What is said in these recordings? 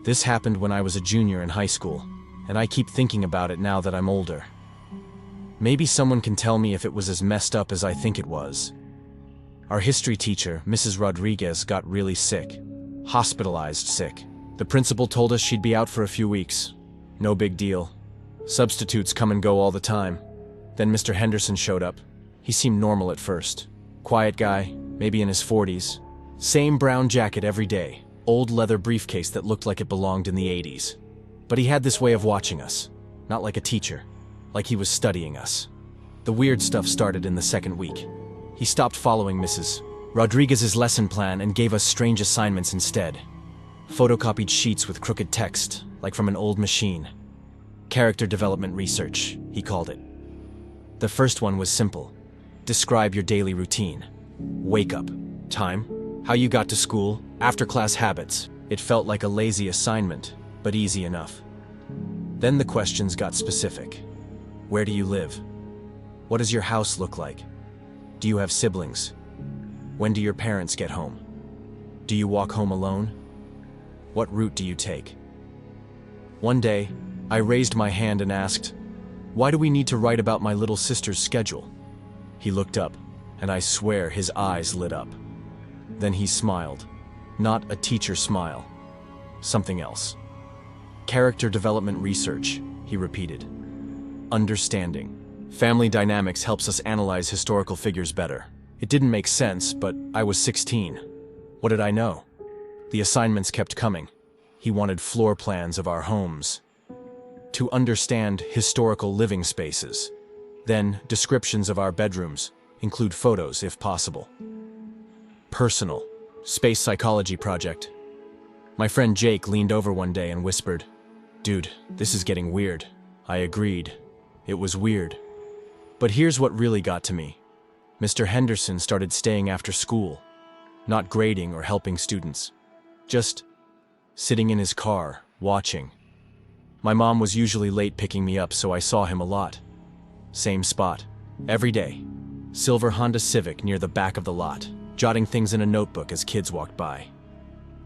This happened when I was a junior in high school, and I keep thinking about it now that I'm older. Maybe someone can tell me if it was as messed up as I think it was. Our history teacher, Mrs. Rodriguez, got really sick. Hospitalized sick. The principal told us she'd be out for a few weeks. No big deal. Substitutes come and go all the time. Then Mr. Henderson showed up. He seemed normal at first. Quiet guy, maybe in his 40s. Same brown jacket every day. Old leather briefcase that looked like it belonged in the 80s. But he had this way of watching us. Not like a teacher. Like he was studying us. The weird stuff started in the second week. He stopped following Mrs. Rodriguez's lesson plan and gave us strange assignments instead. Photocopied sheets with crooked text, like from an old machine. Character development research, he called it. The first one was simple. Describe your daily routine. Wake up. Time. How you got to school. After-class habits. It felt like a lazy assignment, but easy enough. Then the questions got specific. Where do you live? What does your house look like? Do you have siblings? When do your parents get home? Do you walk home alone? What route do you take? One day, I raised my hand and asked, "Why do we need to write about my little sister's schedule?" He looked up, and I swear his eyes lit up. Then he smiled. Not a teacher smile. Something else. Character development research, he repeated. Understanding. Family dynamics helps us analyze historical figures better. It didn't make sense, but I was 16. What did I know? The assignments kept coming. He wanted floor plans of our homes. To understand historical living spaces. Then, descriptions of our bedrooms. Include photos, if possible. Personal. Space psychology project. My friend Jake leaned over one day and whispered, "Dude, this is getting weird." I agreed. It was weird. But here's what really got to me. Mr. Henderson started staying after school. Not grading or helping students. Just sitting in his car, watching. My mom was usually late picking me up, so I saw him a lot. Same spot. Every day. Silver Honda Civic near the back of the lot, jotting things in a notebook as kids walked by.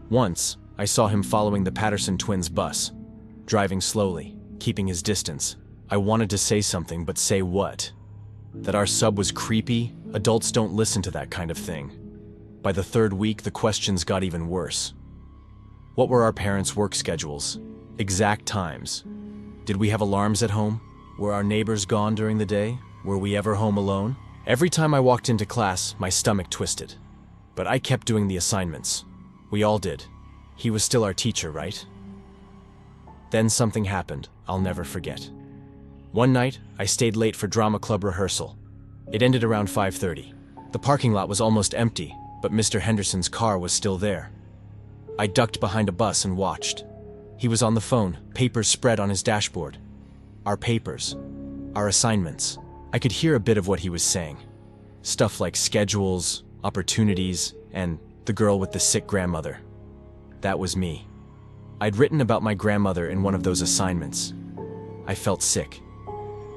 Once, I saw him following the Patterson twins' bus, driving slowly, keeping his distance. I wanted to say something, but say what? That our sub was creepy? Adults don't listen to that kind of thing. By the third week, the questions got even worse. What were our parents' work schedules? Exact times? Did we have alarms at home? Were our neighbors gone during the day? Were we ever home alone? Every time I walked into class, my stomach twisted. But I kept doing the assignments. We all did. He was still our teacher, right? Then something happened I'll never forget. One night, I stayed late for drama club rehearsal. It ended around 5:30. The parking lot was almost empty, but Mr. Henderson's car was still there. I ducked behind a bus and watched. He was on the phone, papers spread on his dashboard. Our papers. Our assignments. I could hear a bit of what he was saying. Stuff like schedules, opportunities, and the girl with the sick grandmother. That was me. I'd written about my grandmother in one of those assignments. I felt sick.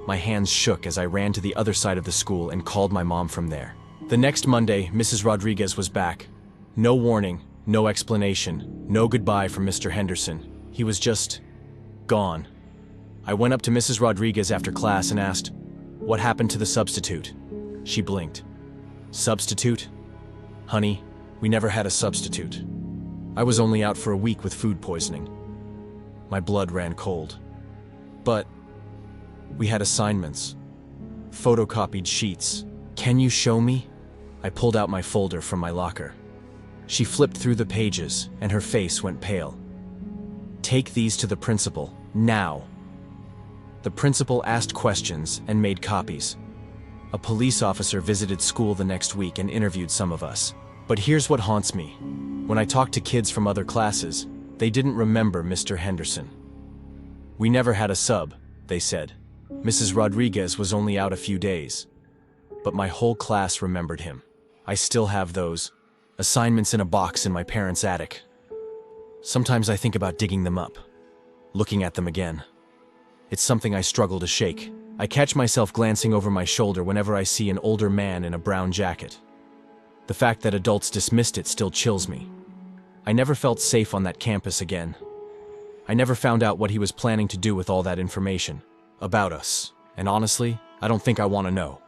My hands shook as I ran to the other side of the school and called my mom from there. The next Monday, Mrs. Rodriguez was back. No warning, no explanation, no goodbye from Mr. Henderson. He was just gone. I went up to Mrs. Rodriguez after class and asked, "What happened to the substitute?" She blinked. "Substitute? Honey, we never had a substitute. I was only out for a week with food poisoning." My blood ran cold. "But we had assignments. Photocopied sheets. Can you show me?" I pulled out my folder from my locker. She flipped through the pages, and her face went pale. "Take these to the principal, now." The principal asked questions and made copies. A police officer visited school the next week and interviewed some of us. But here's what haunts me. When I talked to kids from other classes, they didn't remember Mr. Henderson. "We never had a sub," they said. "Mrs. Rodriguez was only out a few days." But my whole class remembered him. I still have those assignments in a box in my parents' attic. Sometimes I think about digging them up, looking at them again. It's something I struggle to shake. I catch myself glancing over my shoulder whenever I see an older man in a brown jacket. The fact that adults dismissed it still chills me. I never felt safe on that campus again. I never found out what he was planning to do with all that information about us, and honestly, I don't think I want to know.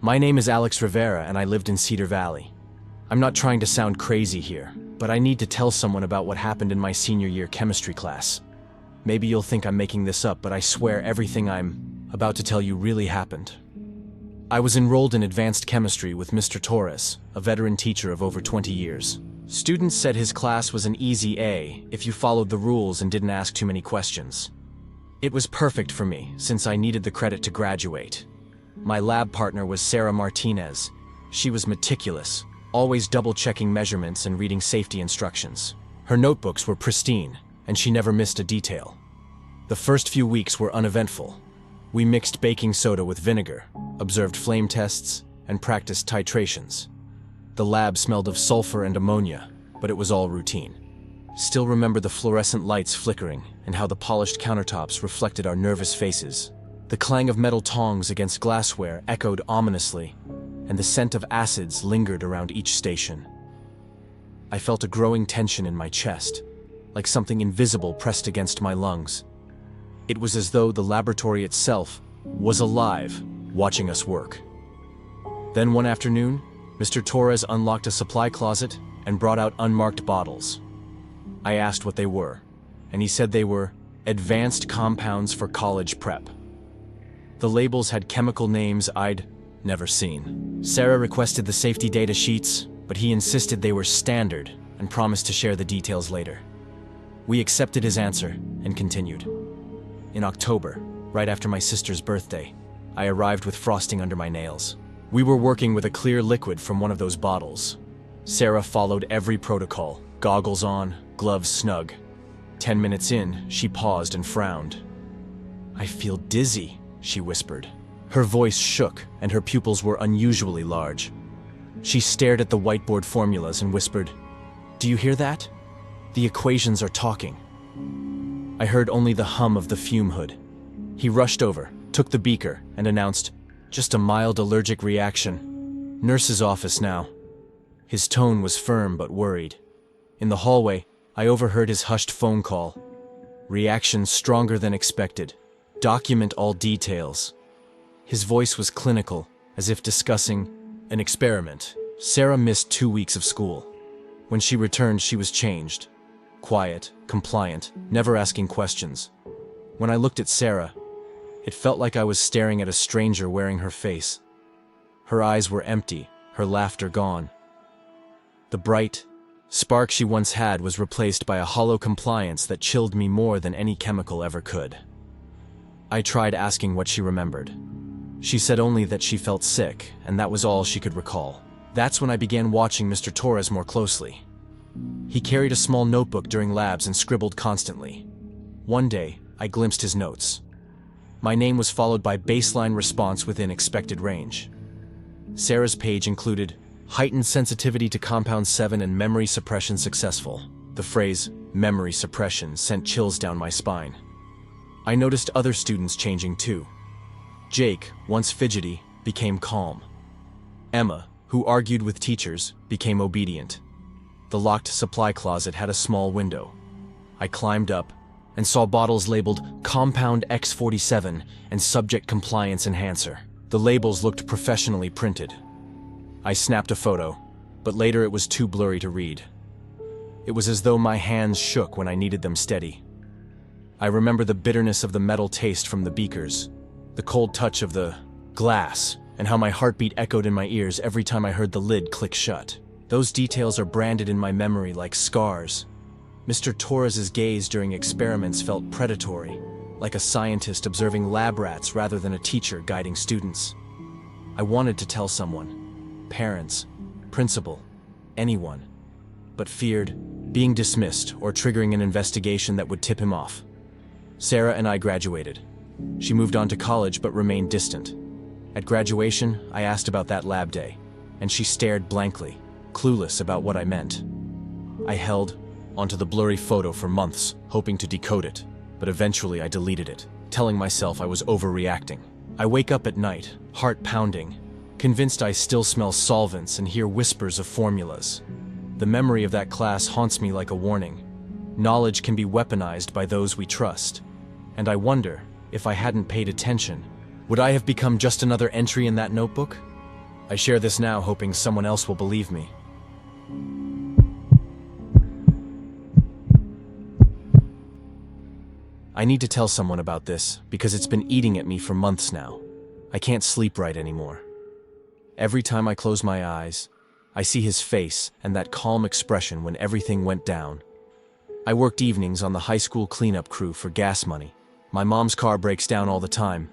My name is Alex Rivera, and I lived in Cedar Valley. I'm not trying to sound crazy here, but I need to tell someone about what happened in my senior year chemistry class. Maybe you'll think I'm making this up, but I swear everything I'm about to tell you really happened. I was enrolled in advanced chemistry with Mr. Torres, a veteran teacher of over 20 years. Students said his class was an easy A if you followed the rules and didn't ask too many questions. It was perfect for me, since I needed the credit to graduate. My lab partner was Sarah Martinez. She was meticulous, always double-checking measurements and reading safety instructions. Her notebooks were pristine, and she never missed a detail. The first few weeks were uneventful. We mixed baking soda with vinegar, observed flame tests, and practiced titrations. The lab smelled of sulfur and ammonia, but it was all routine. Still remember the fluorescent lights flickering and how the polished countertops reflected our nervous faces. The clang of metal tongs against glassware echoed ominously, and the scent of acids lingered around each station. I felt a growing tension in my chest, like something invisible pressed against my lungs. It was as though the laboratory itself was alive, watching us work. Then one afternoon, Mr. Torres unlocked a supply closet and brought out unmarked bottles. I asked what they were, and he said they were advanced compounds for college prep. The labels had chemical names I'd never seen. Sarah requested the safety data sheets, but he insisted they were standard and promised to share the details later. We accepted his answer and continued. In October, right after my sister's birthday, I arrived with frosting under my nails. We were working with a clear liquid from one of those bottles. Sarah followed every protocol, goggles on, gloves snug. 10 minutes in, she paused and frowned. "I feel dizzy," she whispered. Her voice shook, and her pupils were unusually large. She stared at the whiteboard formulas and whispered, "Do you hear that? The equations are talking." I heard only the hum of the fume hood. He rushed over, took the beaker, and announced, "Just a mild allergic reaction. Nurse's office now." His tone was firm but worried. In the hallway, I overheard his hushed phone call. "Reaction stronger than expected. Document all details." His voice was clinical, as if discussing an experiment. Sarah missed 2 weeks of school. When she returned, she was changed. Quiet, compliant, never asking questions. When I looked at Sarah, it felt like I was staring at a stranger wearing her face. Her eyes were empty, her laughter gone. The bright spark she once had was replaced by a hollow compliance that chilled me more than any chemical ever could. I tried asking what she remembered. She said only that she felt sick, and that was all she could recall. That's when I began watching Mr. Torres more closely. He carried a small notebook during labs and scribbled constantly. One day, I glimpsed his notes. My name was followed by baseline response within expected range. Sarah's page included heightened sensitivity to compound 7 and memory suppression successful. The phrase memory suppression sent chills down my spine. I noticed other students changing too. Jake, once fidgety, became calm. Emma, who argued with teachers, became obedient. The locked supply closet had a small window. I climbed up and saw bottles labeled Compound X47 and Subject Compliance Enhancer. The labels looked professionally printed. I snapped a photo, but later it was too blurry to read. It was as though my hands shook when I needed them steady. I remember the bitterness of the metal taste from the beakers, the cold touch of the glass, and how my heartbeat echoed in my ears every time I heard the lid click shut. Those details are branded in my memory like scars. Mr. Torres's gaze during experiments felt predatory, like a scientist observing lab rats rather than a teacher guiding students. I wanted to tell someone, parents, principal, anyone, but feared being dismissed or triggering an investigation that would tip him off. Sarah and I graduated. She moved on to college but remained distant. At graduation, I asked about that lab day, and she stared blankly, clueless about what I meant. I held onto the blurry photo for months, hoping to decode it, but eventually I deleted it, telling myself I was overreacting. I wake up at night, heart pounding, convinced I still smell solvents and hear whispers of formulas. The memory of that class haunts me like a warning. Knowledge can be weaponized by those we trust. And I wonder, if I hadn't paid attention, would I have become just another entry in that notebook? I share this now hoping someone else will believe me. I need to tell someone about this because it's been eating at me for months now. I can't sleep right anymore. Every time I close my eyes, I see his face and that calm expression when everything went down. I worked evenings on the high school cleanup crew for gas money. My mom's car breaks down all the time.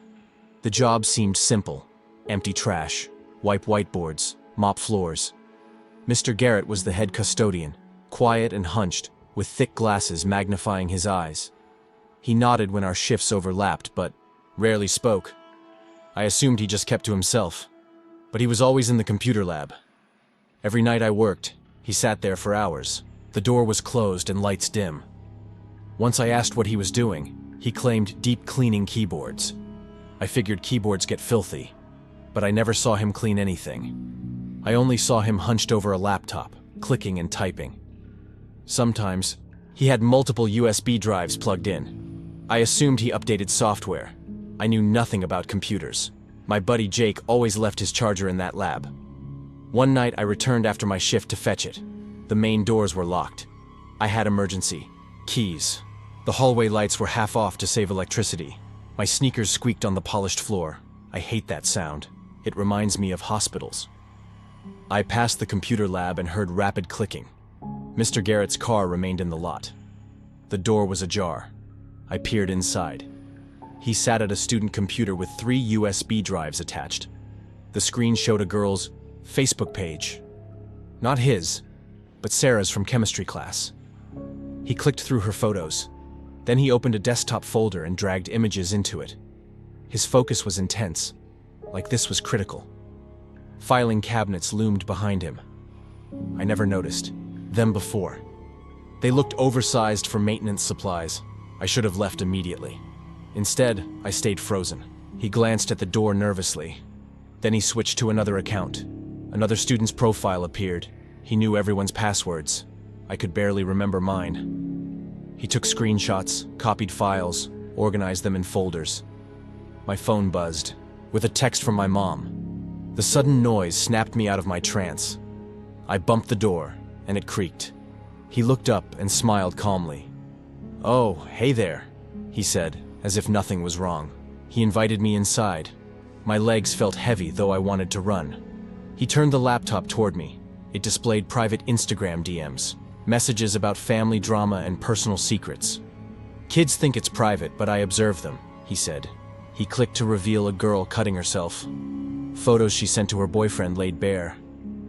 The job seemed simple. Empty trash, wipe whiteboards, mop floors. Mr. Garrett was the head custodian, quiet and hunched, with thick glasses magnifying his eyes. He nodded when our shifts overlapped, but rarely spoke. I assumed he just kept to himself. But he was always in the computer lab. Every night I worked, he sat there for hours. The door was closed and lights dim. Once I asked what he was doing, he claimed deep cleaning keyboards. I figured keyboards get filthy, but I never saw him clean anything. I only saw him hunched over a laptop, clicking and typing. Sometimes, he had multiple USB drives plugged in. I assumed he updated software. I knew nothing about computers. My buddy Jake always left his charger in that lab. One night I returned after my shift to fetch it. The main doors were locked. I had emergency keys. The hallway lights were half off to save electricity. My sneakers squeaked on the polished floor. I hate that sound. It reminds me of hospitals. I passed the computer lab and heard rapid clicking. Mr. Garrett's car remained in the lot. The door was ajar. I peered inside. He sat at a student computer with 3 USB drives attached. The screen showed a girl's Facebook page. Not his, but Sarah's from chemistry class. He clicked through her photos. Then he opened a desktop folder and dragged images into it. His focus was intense, like this was critical. Filing cabinets loomed behind him. I never noticed them before. They looked oversized for maintenance supplies. I should have left immediately. Instead, I stayed frozen. He glanced at the door nervously. Then he switched to another account. Another student's profile appeared. He knew everyone's passwords. I could barely remember mine. He took screenshots, copied files, organized them in folders. My phone buzzed, with a text from my mom. The sudden noise snapped me out of my trance. I bumped the door, and it creaked. He looked up and smiled calmly. "Oh, hey there," he said, as if nothing was wrong. He invited me inside. My legs felt heavy, though I wanted to run. He turned the laptop toward me. It displayed private Instagram DMs, messages about family drama and personal secrets. "Kids think it's private, but I observe them," he said. He clicked to reveal a girl cutting herself. Photos she sent to her boyfriend laid bare.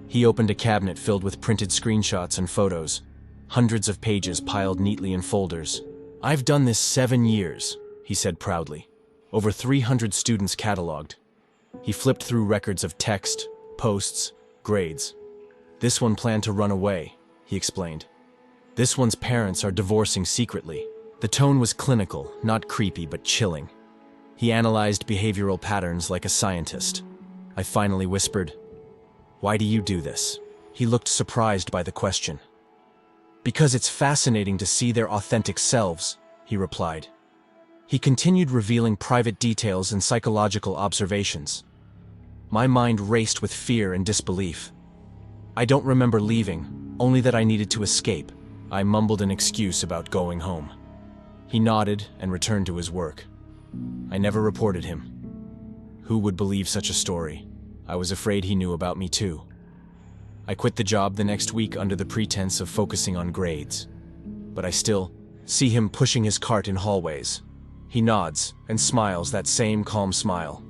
He opened a cabinet filled with printed screenshots and photos, hundreds of pages piled neatly in folders. "I've done this 7 years," he said proudly. Over 300 students cataloged. He flipped through records of text, posts, grades. "This one planned to run away," he explained. "This one's parents are divorcing secretly." The tone was clinical, not creepy but chilling. He analyzed behavioral patterns like a scientist. I finally whispered, "Why do you do this?" He looked surprised by the question. "Because it's fascinating to see their authentic selves," he replied. He continued revealing private details and psychological observations. My mind raced with fear and disbelief. I don't remember leaving, only that I needed to escape. I mumbled an excuse about going home. He nodded and returned to his work. I never reported him. Who would believe such a story? I was afraid he knew about me too. I quit the job the next week under the pretense of focusing on grades. But I still see him pushing his cart in hallways. He nods and smiles that same calm smile.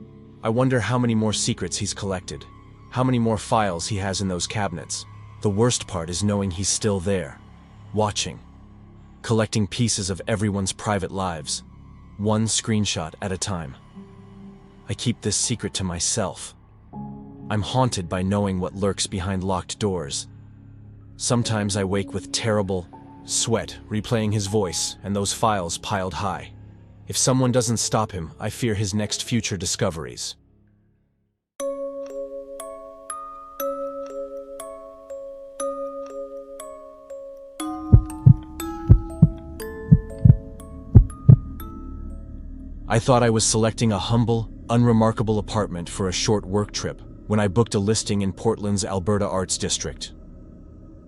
I wonder how many more secrets he's collected, how many more files he has in those cabinets. The worst part is knowing he's still there, watching, collecting pieces of everyone's private lives, one screenshot at a time. I keep this secret to myself. I'm haunted by knowing what lurks behind locked doors. Sometimes I wake with terrible sweat, replaying his voice and those files piled high. If someone doesn't stop him, I fear his next future discoveries. I thought I was selecting a humble, unremarkable apartment for a short work trip when I booked a listing in Portland's Alberta Arts District.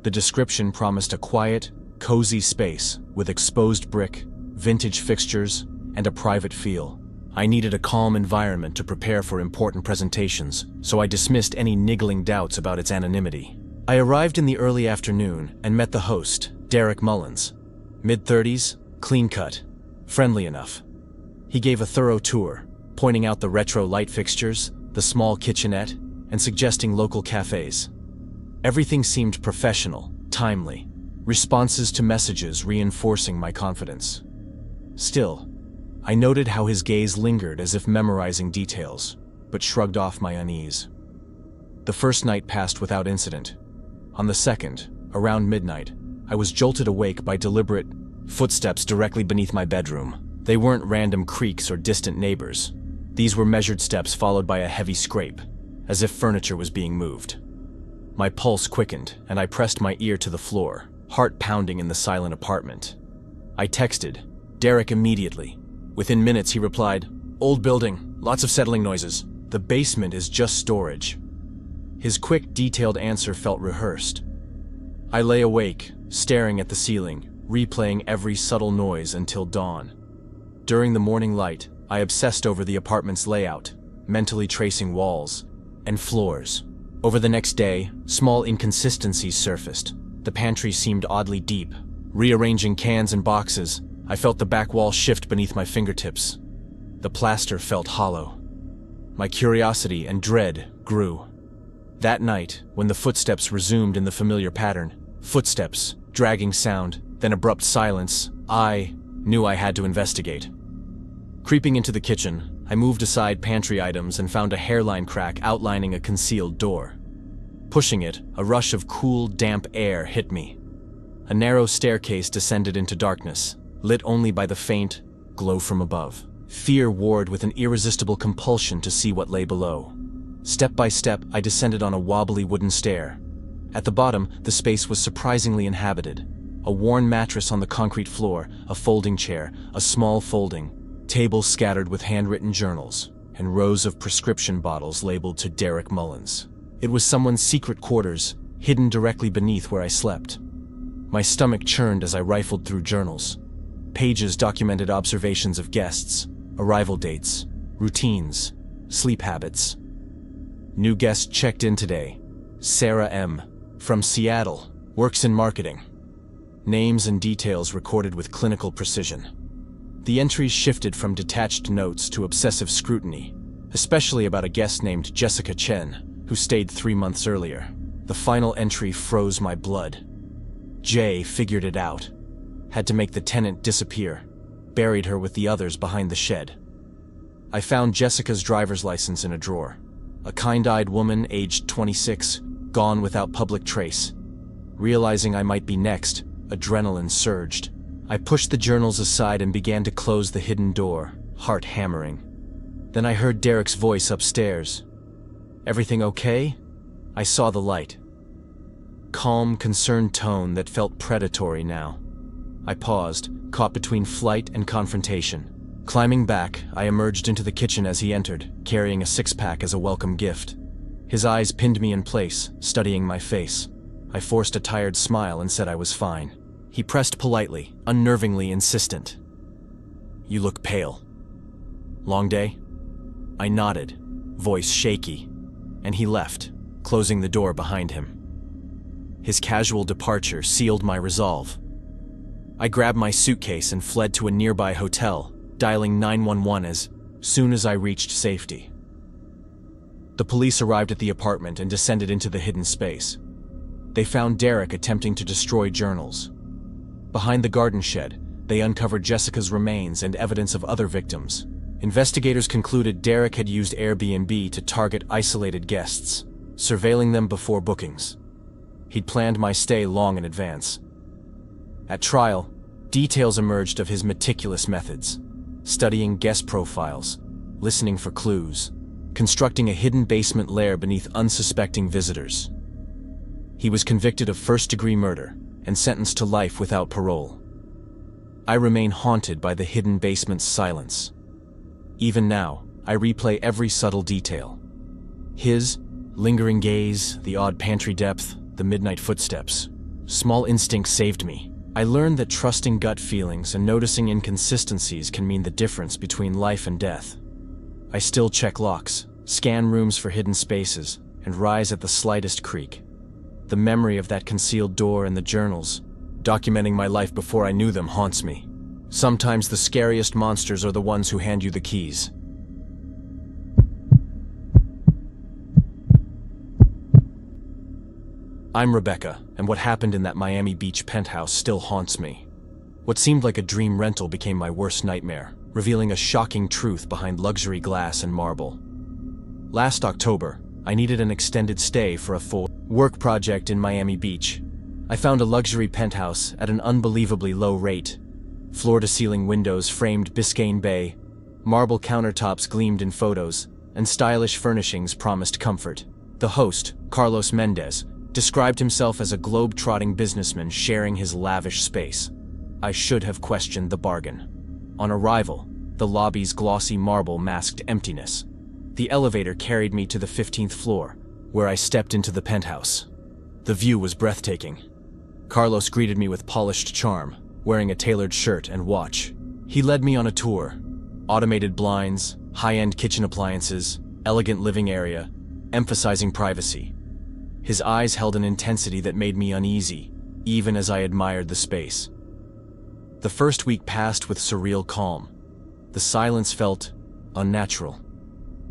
The description promised a quiet, cozy space with exposed brick, vintage fixtures, and a private feel. I needed a calm environment to prepare for important presentations, so I dismissed any niggling doubts about its anonymity. I arrived in the early afternoon and met the host, Derek Mullins. Mid-30s, clean-cut, friendly enough. He gave a thorough tour, pointing out the retro light fixtures, the small kitchenette, and suggesting local cafes. Everything seemed professional, timely, responses to messages reinforcing my confidence. Still, I noted how his gaze lingered as if memorizing details, but shrugged off my unease. The first night passed without incident. On the second, around midnight, I was jolted awake by deliberate footsteps directly beneath my bedroom. They weren't random creaks or distant neighbors. These were measured steps followed by a heavy scrape, as if furniture was being moved. My pulse quickened, and I pressed my ear to the floor, heart pounding in the silent apartment. I texted Derek immediately. Within minutes, he replied, "Old building, lots of settling noises. The basement is just storage." His quick, detailed answer felt rehearsed. I lay awake, staring at the ceiling, replaying every subtle noise until dawn. During the morning light, I obsessed over the apartment's layout, mentally tracing walls and floors. Over the next day, small inconsistencies surfaced. The pantry seemed oddly deep. Rearranging cans and boxes, I felt the back wall shift beneath my fingertips. The plaster felt hollow. My curiosity and dread grew. That night, when the footsteps resumed in the familiar pattern, footsteps, dragging sound, then abrupt silence, I knew I had to investigate. Creeping into the kitchen, I moved aside pantry items and found a hairline crack outlining a concealed door. Pushing it, a rush of cool, damp air hit me. A narrow staircase descended into darkness, lit only by the faint glow from above. Fear warred with an irresistible compulsion to see what lay below. Step by step, I descended on a wobbly wooden stair. At the bottom, the space was surprisingly inhabited. A worn mattress on the concrete floor, a folding chair, a small folding table scattered with handwritten journals, and rows of prescription bottles labeled to Derek Mullins. It was someone's secret quarters, hidden directly beneath where I slept. My stomach churned as I rifled through journals. Pages documented observations of guests, arrival dates, routines, sleep habits. New guest checked in today. Sarah M. from Seattle, works in marketing. Names and details recorded with clinical precision. The entries shifted from detached notes to obsessive scrutiny, especially about a guest named Jessica Chen, who stayed 3 months earlier. The final entry froze my blood. Jay figured it out. Had to make the tenant disappear. Buried her with the others behind the shed. I found Jessica's driver's license in a drawer. A kind-eyed woman, aged 26, gone without public trace. Realizing I might be next, adrenaline surged. I pushed the journals aside and began to close the hidden door, heart hammering. Then I heard Derek's voice upstairs. "Everything okay?" I saw the light. Calm, concerned tone that felt predatory now. I paused, caught between flight and confrontation. Climbing back, I emerged into the kitchen as he entered, carrying a six-pack as a welcome gift. His eyes pinned me in place, studying my face. I forced a tired smile and said I was fine. He pressed politely, unnervingly insistent. "You look pale. Long day?" I nodded, voice shaky, and he left, closing the door behind him. His casual departure sealed my resolve. I grabbed my suitcase and fled to a nearby hotel, dialing 911 as soon as I reached safety. The police arrived at the apartment and descended into the hidden space. They found Derek attempting to destroy journals. Behind the garden shed, they uncovered Jessica's remains and evidence of other victims. Investigators concluded Derek had used Airbnb to target isolated guests, surveilling them before bookings. He'd planned my stay long in advance. At trial, details emerged of his meticulous methods, studying guest profiles, listening for clues, constructing a hidden basement lair beneath unsuspecting visitors. He was convicted of first-degree murder and sentenced to life without parole. I remain haunted by the hidden basement's silence. Even now, I replay every subtle detail. His lingering gaze, the odd pantry depth, the midnight footsteps. Small instincts saved me. I learned that trusting gut feelings and noticing inconsistencies can mean the difference between life and death. I still check locks, scan rooms for hidden spaces, and rise at the slightest creak. The memory of that concealed door and the journals, documenting my life before I knew them, haunts me. Sometimes the scariest monsters are the ones who hand you the keys. I'm Rebecca, and what happened in that Miami Beach penthouse still haunts me. What seemed like a dream rental became my worst nightmare, revealing a shocking truth behind luxury glass and marble. Last October, I needed an extended stay for a full work project in Miami Beach. I found a luxury penthouse at an unbelievably low rate. Floor-to-ceiling windows framed Biscayne Bay, marble countertops gleamed in photos, and stylish furnishings promised comfort. The host, Carlos Mendez, described himself as a globe-trotting businessman sharing his lavish space. I should have questioned the bargain. On arrival, the lobby's glossy marble masked emptiness. The elevator carried me to the 15th floor, where I stepped into the penthouse. The view was breathtaking. Carlos greeted me with polished charm, wearing a tailored shirt and watch. He led me on a tour. Automated blinds, high-end kitchen appliances, elegant living area, emphasizing privacy. His eyes held an intensity that made me uneasy, even as I admired the space. The first week passed with surreal calm. The silence felt unnatural.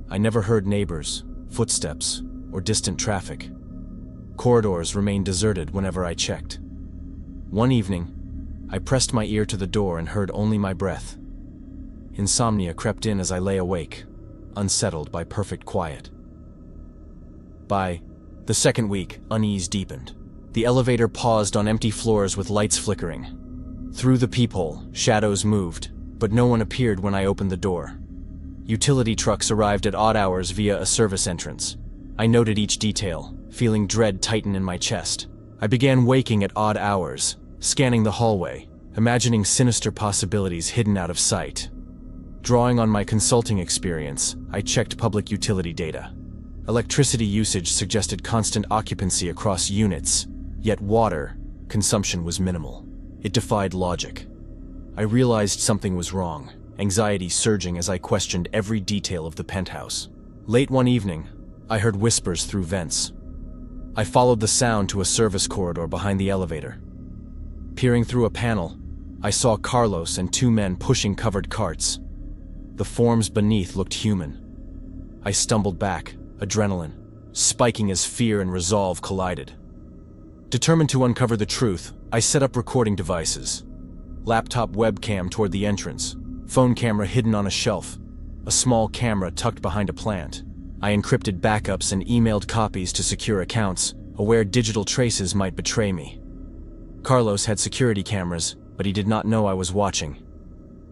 I never heard neighbors, footsteps, or distant traffic. Corridors remained deserted whenever I checked. One evening, I pressed my ear to the door and heard only my breath. Insomnia crept in as I lay awake, unsettled by perfect quiet. By the second week, unease deepened. The elevator paused on empty floors with lights flickering. Through the peephole, shadows moved, but no one appeared when I opened the door. Utility trucks arrived at odd hours via a service entrance. I noted each detail, feeling dread tighten in my chest. I began waking at odd hours, scanning the hallway, imagining sinister possibilities hidden out of sight. Drawing on my consulting experience, I checked public utility data. Electricity usage suggested constant occupancy across units, yet water consumption was minimal. It defied logic. I realized something was wrong, anxiety surging as I questioned every detail of the penthouse. Late one evening, I heard whispers through vents. I followed the sound to a service corridor behind the elevator. Peering through a panel, I saw Carlos and two men pushing covered carts. The forms beneath looked human. I stumbled back, adrenaline spiking as fear and resolve collided. Determined to uncover the truth, I set up recording devices. Laptop webcam toward the entrance, phone camera hidden on a shelf, a small camera tucked behind a plant. I encrypted backups and emailed copies to secure accounts, aware digital traces might betray me. Carlos had security cameras, but he did not know I was watching.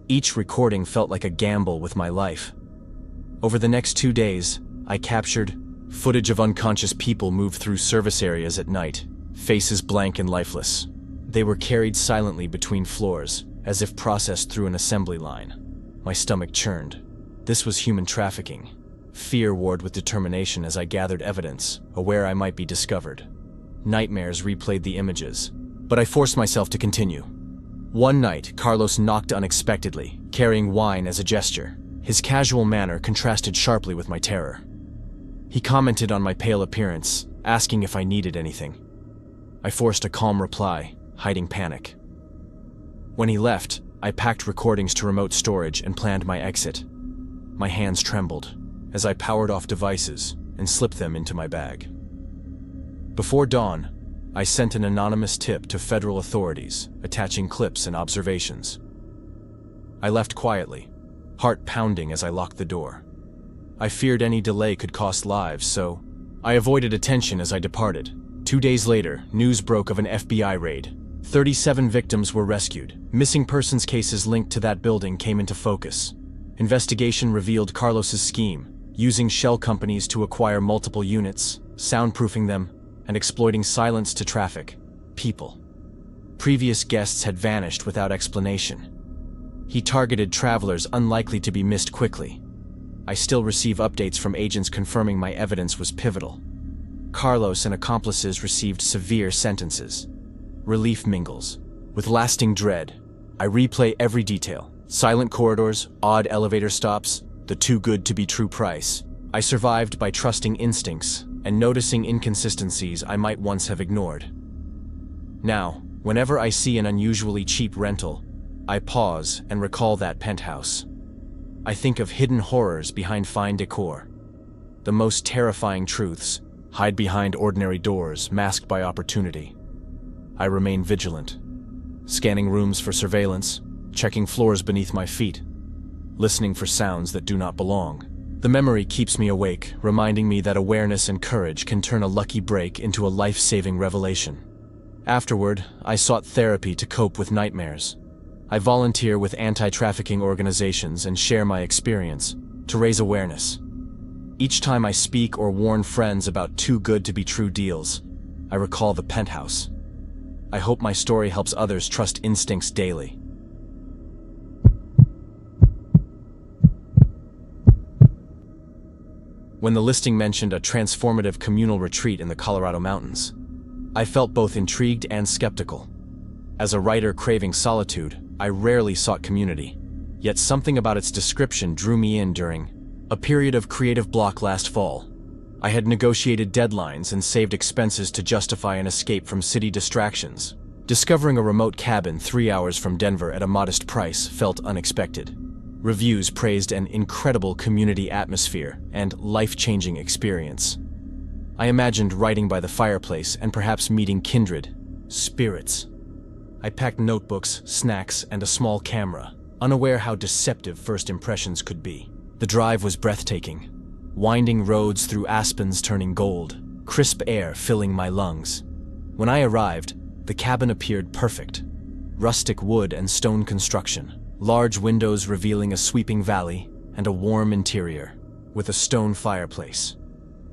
Each recording felt like a gamble with my life. Over the next 2 days, I captured footage of unconscious people move through service areas at night, faces blank and lifeless. They were carried silently between floors, as if processed through an assembly line. My stomach churned. This was human trafficking. Fear warred with determination as I gathered evidence, aware I might be discovered. Nightmares replayed the images, but I forced myself to continue. One night, Carlos knocked unexpectedly, carrying wine as a gesture. His casual manner contrasted sharply with my terror. He commented on my pale appearance, asking if I needed anything. I forced a calm reply, hiding panic. When he left, I packed recordings to remote storage and planned my exit. My hands trembled as I powered off devices and slipped them into my bag. Before dawn, I sent an anonymous tip to federal authorities, attaching clips and observations. I left quietly, heart pounding as I locked the door. I feared any delay could cost lives, so I avoided attention as I departed. 2 days later, news broke of an FBI raid. 37 victims were rescued. Missing persons cases linked to that building came into focus. Investigation revealed Carlos's scheme, using shell companies to acquire multiple units, soundproofing them, and exploiting silence to traffic people. Previous guests had vanished without explanation. He targeted travelers unlikely to be missed quickly, I still receive updates from agents confirming my evidence was pivotal. Carlos and accomplices received severe sentences. Relief mingles. With lasting dread, I replay every detail. Silent corridors, odd elevator stops, the too good to be true price. I survived by trusting instincts and noticing inconsistencies I might once have ignored. Now, whenever I see an unusually cheap rental, I pause and recall that penthouse. I think of hidden horrors behind fine decor. The most terrifying truths hide behind ordinary doors masked by opportunity. I remain vigilant, scanning rooms for surveillance, checking floors beneath my feet, listening for sounds that do not belong. The memory keeps me awake, reminding me that awareness and courage can turn a lucky break into a life-saving revelation. Afterward, I sought therapy to cope with nightmares. I volunteer with anti-trafficking organizations and share my experience to raise awareness. Each time I speak or warn friends about too good to be true deals, I recall the penthouse. I hope my story helps others trust instincts daily. When the listing mentioned a transformative communal retreat in the Colorado mountains, I felt both intrigued and skeptical. As a writer craving solitude, I rarely sought community, yet something about its description drew me in during a period of creative block last fall. I had negotiated deadlines and saved expenses to justify an escape from city distractions. Discovering a remote cabin 3 hours from Denver at a modest price felt unexpected. Reviews praised an incredible community atmosphere and life-changing experience. I imagined writing by the fireplace and perhaps meeting kindred spirits. I packed notebooks, snacks, and a small camera, unaware how deceptive first impressions could be. The drive was breathtaking. Winding roads through aspens turning gold, crisp air filling my lungs. When I arrived, the cabin appeared perfect. Rustic wood and stone construction, large windows revealing a sweeping valley, and a warm interior, with a stone fireplace.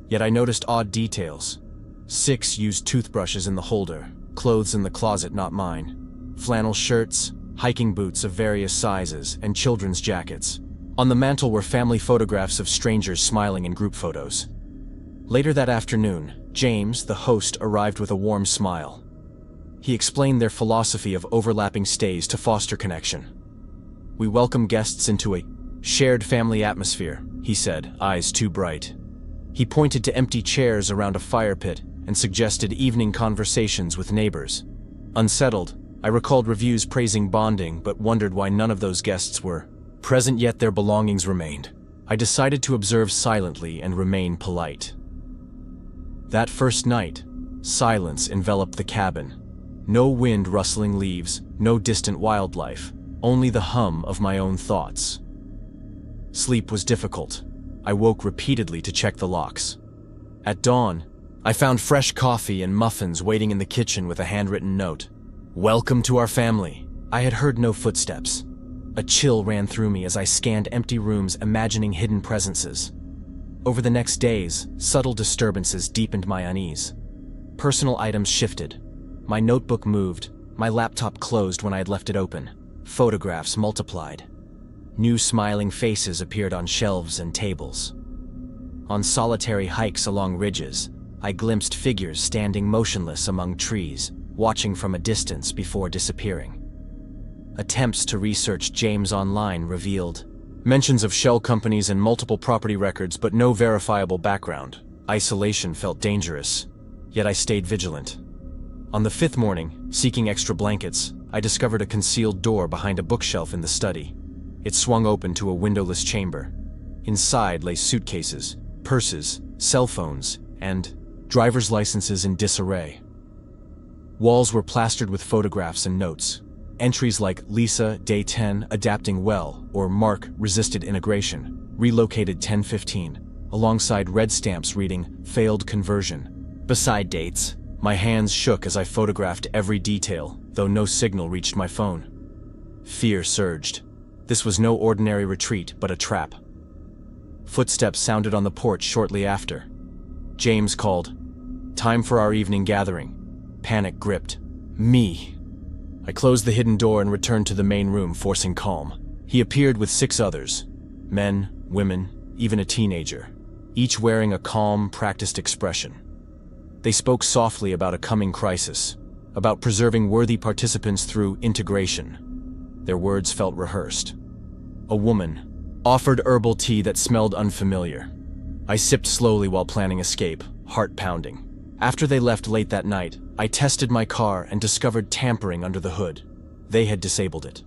Yet I noticed odd details. 6 used toothbrushes in the holder, clothes in the closet not mine, flannel shirts, hiking boots of various sizes, and children's jackets. On the mantel were family photographs of strangers smiling in group photos. Later that afternoon, James, the host, arrived with a warm smile. He explained their philosophy of overlapping stays to foster connection. "We welcome guests into a shared family atmosphere," he said, eyes too bright. He pointed to empty chairs around a fire pit and suggested evening conversations with neighbors. Unsettled, I recalled reviews praising bonding but wondered why none of those guests were present, yet their belongings remained. I decided to observe silently and remain polite. That first night, silence enveloped the cabin. No wind rustling leaves, no distant wildlife, only the hum of my own thoughts. Sleep was difficult. I woke repeatedly to check the locks. At dawn, I found fresh coffee and muffins waiting in the kitchen with a handwritten note. "Welcome to our family." I had heard no footsteps. A chill ran through me as I scanned empty rooms, imagining hidden presences. Over the next days, subtle disturbances deepened my unease. Personal items shifted. My notebook moved, my laptop closed when I had left it open. Photographs multiplied. New smiling faces appeared on shelves and tables. On solitary hikes along ridges, I glimpsed figures standing motionless among trees, watching from a distance before disappearing. Attempts to research James online revealed mentions of shell companies and multiple property records, but no verifiable background. Isolation felt dangerous, yet I stayed vigilant. On the 5th morning, seeking extra blankets, I discovered a concealed door behind a bookshelf in the study. It swung open to a windowless chamber. Inside lay suitcases, purses, cell phones, and driver's licenses in disarray. Walls were plastered with photographs and notes. Entries like "Lisa, day 10, adapting well," or "Mark, resisted integration, relocated 10/15, alongside red stamps reading "failed conversion." Beside dates, my hands shook as I photographed every detail, though no signal reached my phone. Fear surged. This was no ordinary retreat, but a trap. Footsteps sounded on the porch shortly after. James called. Time for our evening gathering. Panic gripped me. I closed the hidden door and returned to the main room, forcing calm. He appeared with 6 others. Men, women, even a teenager, each wearing a calm, practiced expression. They spoke softly about a coming crisis, about preserving worthy participants through integration. Their words felt rehearsed. A woman offered herbal tea that smelled unfamiliar. I sipped slowly while planning escape, heart pounding. After they left late that night, I tested my car and discovered tampering under the hood. They had disabled it.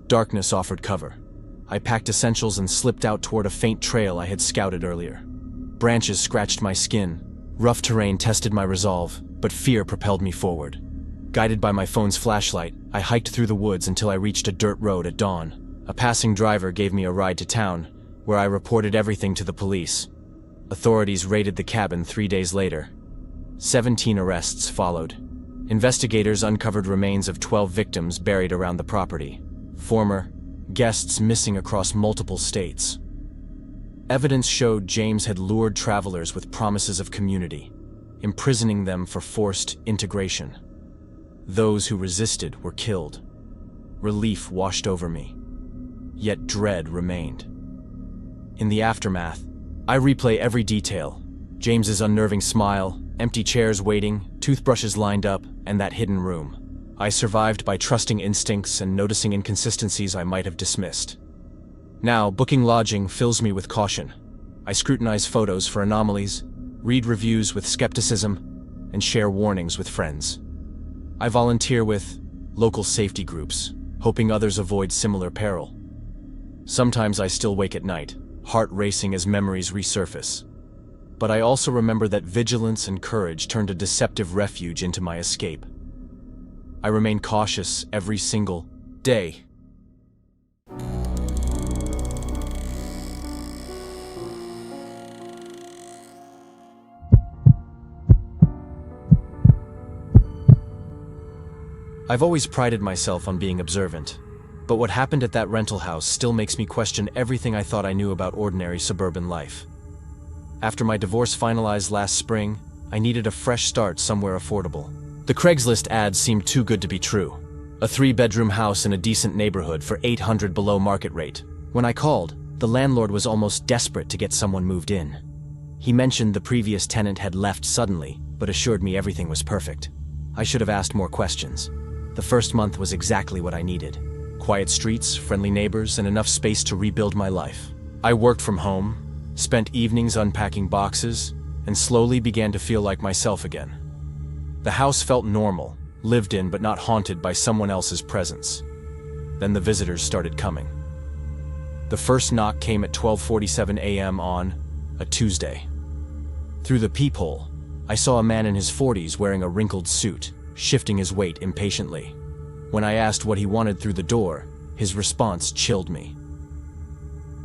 Darkness offered cover. I packed essentials and slipped out toward a faint trail I had scouted earlier. Branches scratched my skin. Rough terrain tested my resolve, but fear propelled me forward. Guided by my phone's flashlight, I hiked through the woods until I reached a dirt road at dawn. A passing driver gave me a ride to town, where I reported everything to the police. Authorities raided the cabin 3 days later. 17 arrests followed. Investigators uncovered remains of 12 victims buried around the property. Former guests missing across multiple states. Evidence showed James had lured travelers with promises of community, imprisoning them for forced integration. Those who resisted were killed. Relief washed over me, yet dread remained. In the aftermath, I replay every detail: James's unnerving smile, empty chairs waiting, toothbrushes lined up, and that hidden room. I survived by trusting instincts and noticing inconsistencies I might have dismissed. Now, booking lodging fills me with caution. I scrutinize photos for anomalies, read reviews with skepticism, and share warnings with friends. I volunteer with local safety groups, hoping others avoid similar peril. Sometimes I still wake at night, heart racing as memories resurface. But I also remember that vigilance and courage turned a deceptive refuge into my escape. I remain cautious every single day. I've always prided myself on being observant, but what happened at that rental house still makes me question everything I thought I knew about ordinary suburban life. After my divorce finalized last spring, I needed a fresh start somewhere affordable. The Craigslist ad seemed too good to be true. A 3-bedroom house in a decent neighborhood for $800 below market rate. When I called, the landlord was almost desperate to get someone moved in. He mentioned the previous tenant had left suddenly, but assured me everything was perfect. I should have asked more questions. The first month was exactly what I needed. Quiet streets, friendly neighbors, and enough space to rebuild my life. I worked from home, spent evenings unpacking boxes, and slowly began to feel like myself again. The house felt normal, lived in but not haunted by someone else's presence. Then the visitors started coming. The first knock came at 12:47 a.m. on a Tuesday. Through the peephole, I saw a man in his 40s wearing a wrinkled suit, shifting his weight impatiently. When I asked what he wanted through the door, his response chilled me.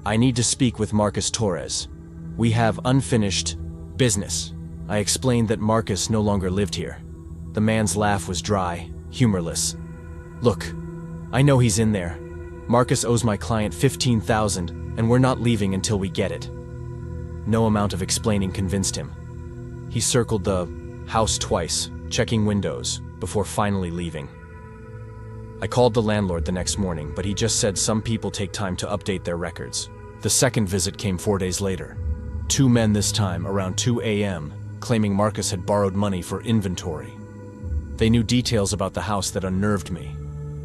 "I need to speak with Marcus Torres. We have unfinished business." I explained that Marcus no longer lived here. The man's laugh was dry, humorless. "Look, I know he's in there. Marcus owes my client $15,000, and we're not leaving until we get it." No amount of explaining convinced him. He circled the house twice, checking windows, before finally leaving. I called the landlord the next morning, but he just said some people take time to update their records. The second visit came 4 days later. 2 men this time, around 2 a.m., claiming Marcus had borrowed money for inventory. They knew details about the house that unnerved me.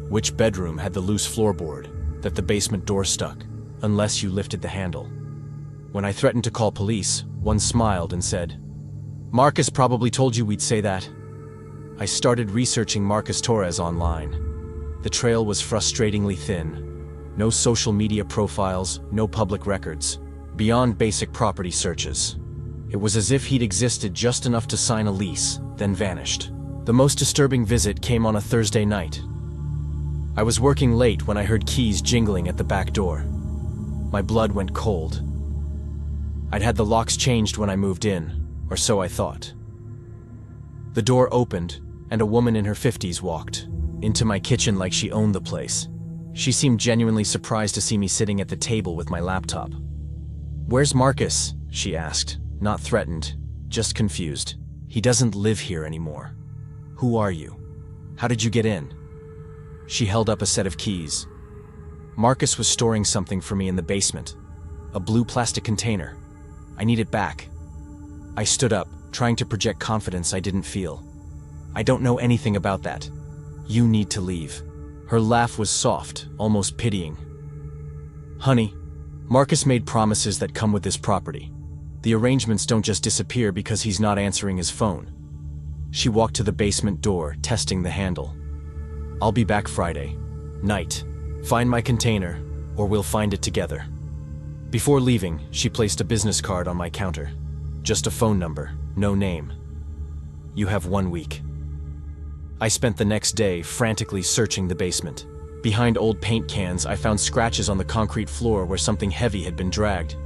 Which bedroom had the loose floorboard, that the basement door stuck, unless you lifted the handle. When I threatened to call police, one smiled and said, "Marcus probably told you we'd say that." I started researching Marcus Torres online. The trail was frustratingly thin. No social media profiles, no public records, beyond basic property searches. It was as if he'd existed just enough to sign a lease, then vanished. The most disturbing visit came on a Thursday night. I was working late when I heard keys jingling at the back door. My blood went cold. I'd had the locks changed when I moved in, or so I thought. The door opened, and a woman in her 50s walked into my kitchen like she owned the place. She seemed genuinely surprised to see me sitting at the table with my laptop. "Where's Marcus?" she asked, not threatened, just confused. "He doesn't live here anymore." "Who are you? How did you get in?" She held up a set of keys. "Marcus was storing something for me in the basement. a blue plastic container. I need it back. I stood up, trying to project confidence I didn't feel. I don't know anything about that. You need to leave. Her laugh was soft, almost pitying. Honey, Marcus made promises that come with this property. The arrangements don't just disappear because he's not answering his phone. She walked to the basement door, testing the handle. I'll be back Friday night. Find my container, or we'll find it together. Before leaving, she placed a business card on my counter. Just a phone number, no name. You have 1 week. I spent the next day frantically searching the basement. Behind old paint cans, I found scratches on the concrete floor where something heavy had been dragged.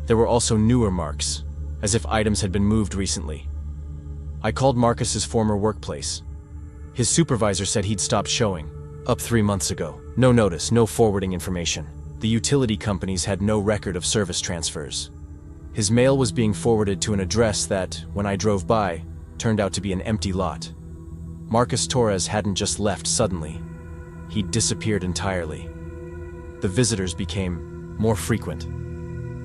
There were also newer marks, as if items had been moved recently. I called Marcus's former workplace. His supervisor said he'd stopped showing, up 3 months ago. No notice, no forwarding information. The utility companies had no record of service transfers. His mail was being forwarded to an address that, when I drove by, turned out to be an empty lot. Marcus Torres hadn't just left suddenly. He'd disappeared entirely. The visitors became more frequent.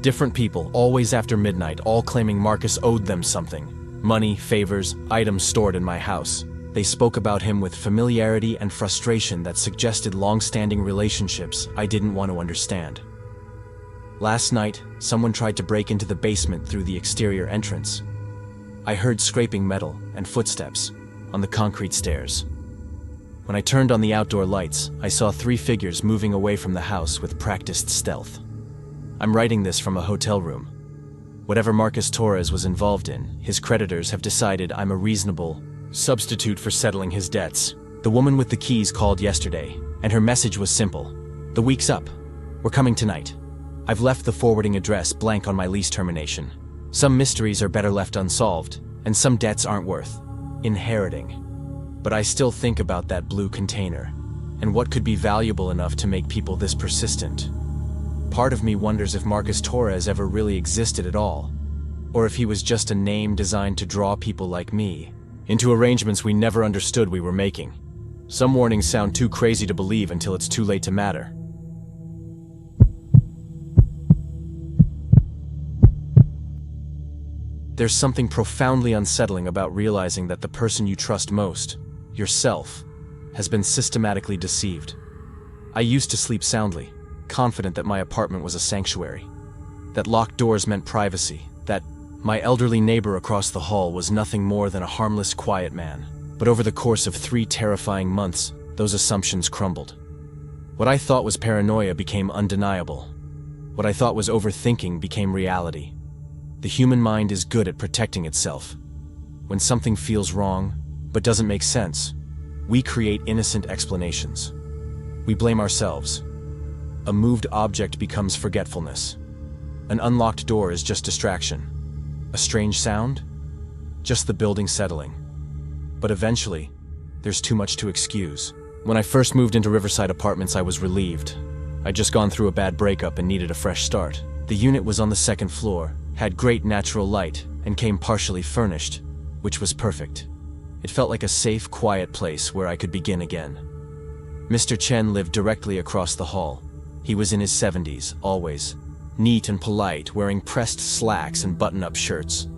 Different people, always after midnight, all claiming Marcus owed them something. Money, favors, items stored in my house. They spoke about him with familiarity and frustration that suggested long-standing relationships I didn't want to understand. Last night, someone tried to break into the basement through the exterior entrance. I heard scraping metal and footsteps on the concrete stairs. When I turned on the outdoor lights, I saw 3 figures moving away from the house with practiced stealth. I'm writing this from a hotel room. Whatever Marcus Torres was involved in, his creditors have decided I'm a reasonable substitute for settling his debts. The woman with the keys called yesterday, and her message was simple. The week's up. We're coming tonight. I've left the forwarding address blank on my lease termination. Some mysteries are better left unsolved, and some debts aren't worth inheriting. But I still think about that blue container, and what could be valuable enough to make people this persistent. Part of me wonders if Marcus Torres ever really existed at all, or if he was just a name designed to draw people like me into arrangements we never understood we were making. Some warnings sound too crazy to believe until it's too late to matter. There's something profoundly unsettling about realizing that the person you trust most, yourself, has been systematically deceived. I used to sleep soundly, confident that my apartment was a sanctuary, that locked doors meant privacy, that my elderly neighbor across the hall was nothing more than a harmless, quiet man. But over the course of 3 terrifying months, those assumptions crumbled. What I thought was paranoia became undeniable. What I thought was overthinking became reality. The human mind is good at protecting itself. When something feels wrong, but doesn't make sense, we create innocent explanations. We blame ourselves. A moved object becomes forgetfulness. An unlocked door is just distraction. A strange sound? Just the building settling. But eventually, there's too much to excuse. When I first moved into Riverside Apartments, I was relieved. I'd just gone through a bad breakup and needed a fresh start. The unit was on the 2nd floor, had great natural light, and came partially furnished, which was perfect. It felt like a safe, quiet place where I could begin again. Mr. Chen lived directly across the hall. He was in his 70s, always. Neat and polite, wearing pressed slacks and button-up shirts.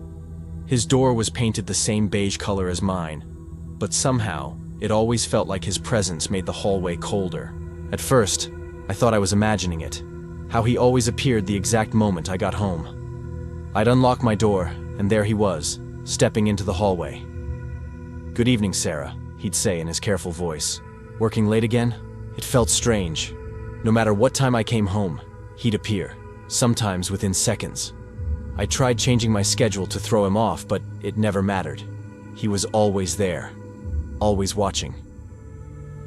His door was painted the same beige color as mine, but somehow, it always felt like his presence made the hallway colder. At first, I thought I was imagining it, how he always appeared the exact moment I got home. I'd unlock my door, and there he was, stepping into the hallway. "Good evening, Sarah," he'd say in his careful voice. "Working late again?" It felt strange. No matter what time I came home, he'd appear, sometimes within seconds. I tried changing my schedule to throw him off, but it never mattered. He was always there, always watching.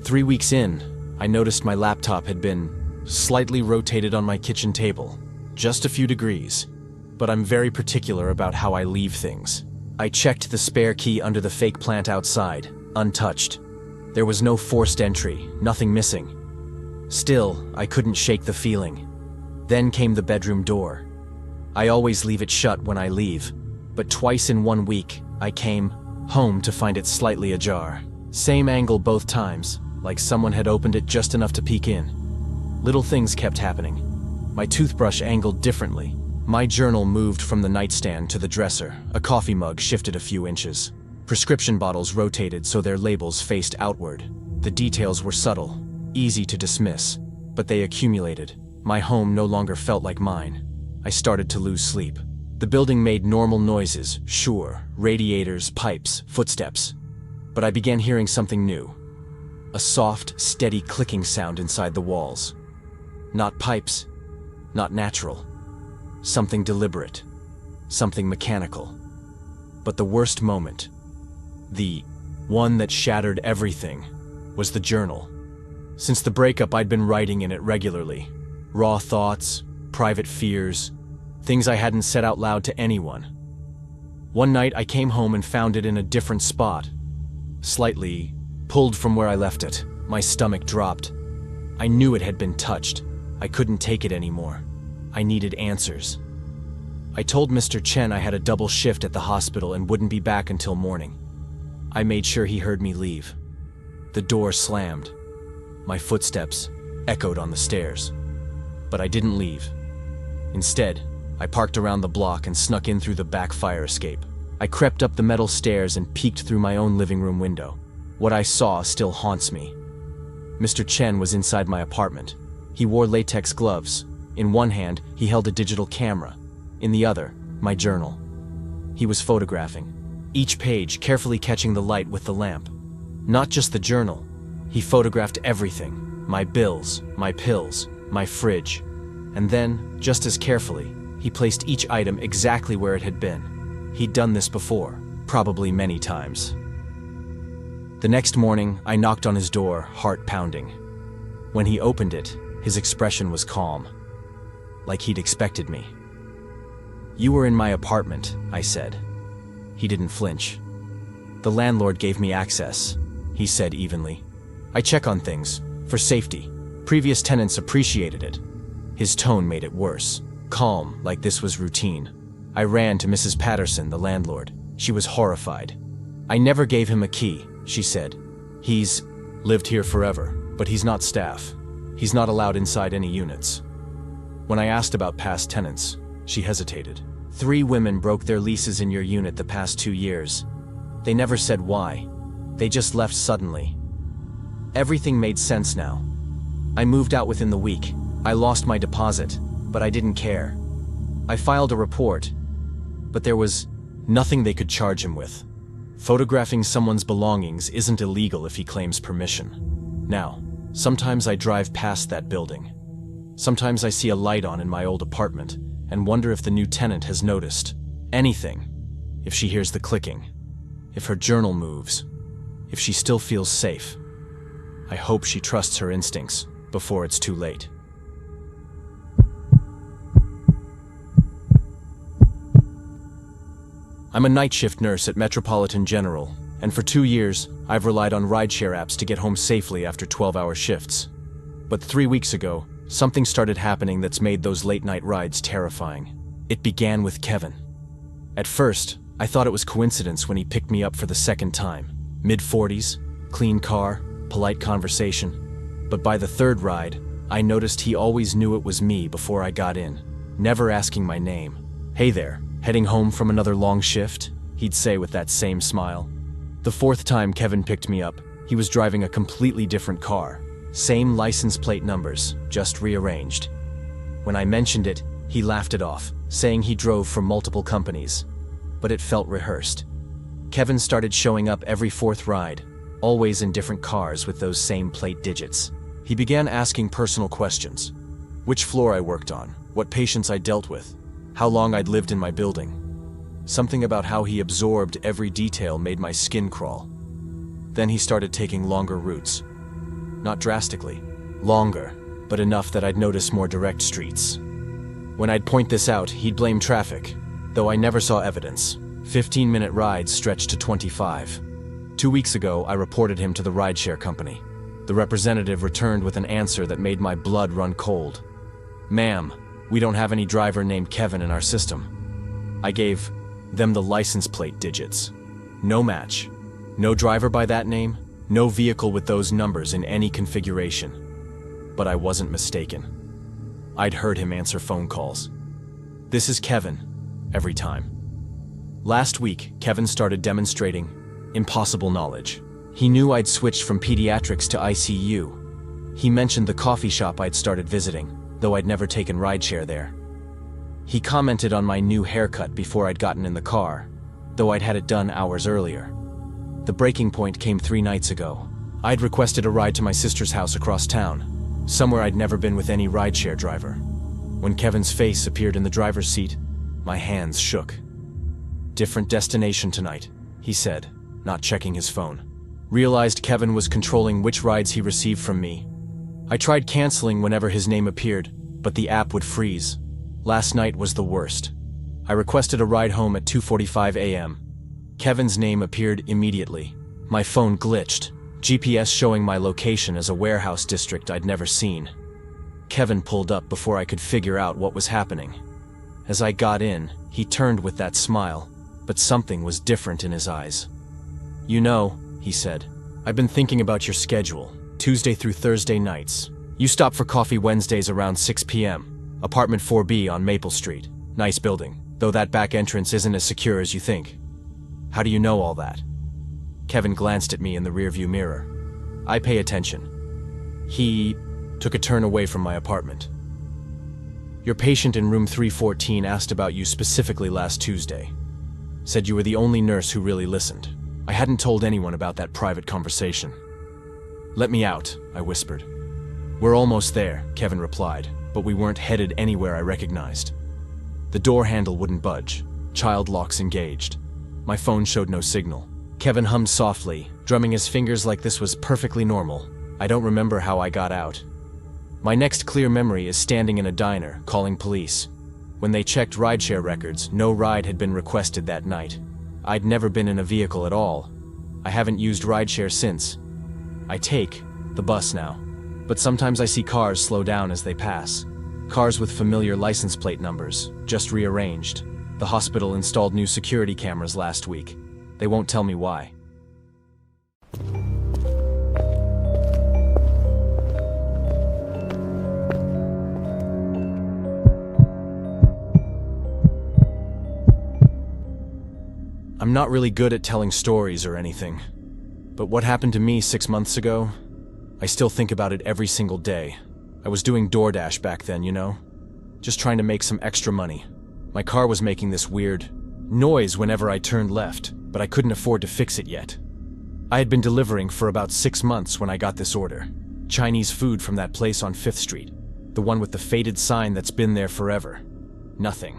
3 weeks in, I noticed my laptop had been slightly rotated on my kitchen table, just a few degrees. But I'm very particular about how I leave things. I checked the spare key under the fake plant outside, untouched. There was no forced entry, nothing missing. Still, I couldn't shake the feeling. Then came the bedroom door. I always leave it shut when I leave, but twice in 1 week, I came home to find it slightly ajar. Same angle both times, like someone had opened it just enough to peek in. Little things kept happening. My toothbrush angled differently. My journal moved from the nightstand to the dresser. A coffee mug shifted a few inches. Prescription bottles rotated so their labels faced outward. The details were subtle, easy to dismiss, but they accumulated. My home no longer felt like mine. I started to lose sleep. The building made normal noises, sure, radiators, pipes, footsteps. But I began hearing something new. A soft, steady clicking sound inside the walls. Not pipes, not natural. Something deliberate, something mechanical. But the worst moment, the one that shattered everything, was the journal. Since the breakup, I'd been writing in it regularly. Raw thoughts, private fears, things I hadn't said out loud to anyone. One night I came home and found it in a different spot, slightly pulled from where I left it. My stomach dropped. I knew it had been touched. I couldn't take it anymore. I needed answers. I told Mr. Chen I had a double shift at the hospital and wouldn't be back until morning. I made sure he heard me leave. The door slammed. My footsteps echoed on the stairs. But I didn't leave. Instead, I parked around the block and snuck in through the back fire escape. I crept up the metal stairs and peeked through my own living room window. What I saw still haunts me. Mr. Chen was inside my apartment. He wore latex gloves. In one hand, he held a digital camera. In the other, my journal. He was photographing, each page carefully catching the light with the lamp. Not just the journal. He photographed everything. My bills, my pills, my fridge. And then, just as carefully, he placed each item exactly where it had been. He'd done this before, probably many times. The next morning, I knocked on his door, heart pounding. When he opened it, his expression was calm, like he'd expected me. "You were in my apartment," I said. He didn't flinch. "The landlord gave me access," he said evenly. "I check on things, for safety. Previous tenants appreciated it." His tone made it worse, calm, like this was routine. I ran to Mrs. Patterson, the landlord. She was horrified. "I never gave him a key," she said. "He's lived here forever, but he's not staff. He's not allowed inside any units." When I asked about past tenants, she hesitated. "3 women broke their leases in your unit the past 2 years. They never said why. They just left suddenly." Everything made sense now. I moved out within the week. I lost my deposit, but I didn't care. I filed a report, but there was nothing they could charge him with. Photographing someone's belongings isn't illegal if he claims permission. Now, sometimes I drive past that building. Sometimes I see a light on in my old apartment and wonder if the new tenant has noticed anything. If she hears the clicking, if her journal moves, if she still feels safe. I hope she trusts her instincts before it's too late. I'm a night shift nurse at Metropolitan General, and for 2 years, I've relied on rideshare apps to get home safely after 12-hour shifts. But 3 weeks ago, something started happening that's made those late-night rides terrifying. It began with Kevin. At first, I thought it was coincidence when he picked me up for the second time. Mid-40s, clean car, polite conversation. But by the third ride, I noticed he always knew it was me before I got in, never asking my name. "Hey there, heading home from another long shift?" he'd say with that same smile. The 4th time Kevin picked me up, he was driving a completely different car. Same license plate numbers, just rearranged. When I mentioned it, he laughed it off, saying he drove for multiple companies. But it felt rehearsed. Kevin started showing up every 4th ride, always in different cars with those same plate digits. He began asking personal questions. Which floor I worked on, what patients I dealt with, how long I'd lived in my building. Something about how he absorbed every detail made my skin crawl. Then he started taking longer routes. Not drastically, longer, but enough that I'd notice more direct streets. When I'd point this out, he'd blame traffic, though I never saw evidence. 15-minute rides stretched to 25. 2 weeks ago, I reported him to the rideshare company. The representative returned with an answer that made my blood run cold. "Ma'am, we don't have any driver named Kevin in our system." I gave them the license plate digits. No match. No driver by that name, no vehicle with those numbers in any configuration. But I wasn't mistaken. I'd heard him answer phone calls. "This is Kevin," every time. Last week, Kevin started demonstrating impossible knowledge. He knew I'd switched from pediatrics to ICU. He mentioned the coffee shop I'd started visiting, though I'd never taken rideshare there. He commented on my new haircut before I'd gotten in the car, though I'd had it done hours earlier. The breaking point came 3 nights ago. I'd requested a ride to my sister's house across town, somewhere I'd never been with any rideshare driver. When Kevin's face appeared in the driver's seat, my hands shook. "Different destination tonight," he said, not checking his phone. Realized Kevin was controlling which rides he received from me. I tried canceling whenever his name appeared, but the app would freeze. Last night was the worst. I requested a ride home at 2:45 a.m. Kevin's name appeared immediately. My phone glitched, GPS showing my location as a warehouse district I'd never seen. Kevin pulled up before I could figure out what was happening. As I got in, he turned with that smile, but something was different in his eyes. "You know," he said, "I've been thinking about your schedule, Tuesday through Thursday nights. You stop for coffee Wednesdays around 6 p.m., apartment 4B on Maple Street. Nice building, though that back entrance isn't as secure as you think. How do you know all that?" Kevin glanced at me in the rearview mirror. "I pay attention." He took a turn away from my apartment. "Your patient in room 314 asked about you specifically last Tuesday. Said you were the only nurse who really listened. I hadn't told anyone about that private conversation." "Let me out," I whispered. "We're almost there," Kevin replied, but we weren't headed anywhere I recognized. The door handle wouldn't budge. Child locks engaged. My phone showed no signal. Kevin hummed softly, drumming his fingers like this was perfectly normal. I don't remember how I got out. My next clear memory is standing in a diner, calling police. When they checked rideshare records, no ride had been requested that night. I'd never been in a vehicle at all. I haven't used rideshare since. I take the bus now, but sometimes I see cars slow down as they pass. Cars with familiar license plate numbers, just rearranged. The hospital installed new security cameras last week. They won't tell me why. I'm not really good at telling stories or anything, but what happened to me 6 months ago, I still think about it every single day. I was doing DoorDash back then, you know? Just trying to make some extra money. My car was making this weird noise whenever I turned left, but I couldn't afford to fix it yet. I had been delivering for about 6 months when I got this order. Chinese food from that place on 5th Street. The one with the faded sign that's been there forever. Nothing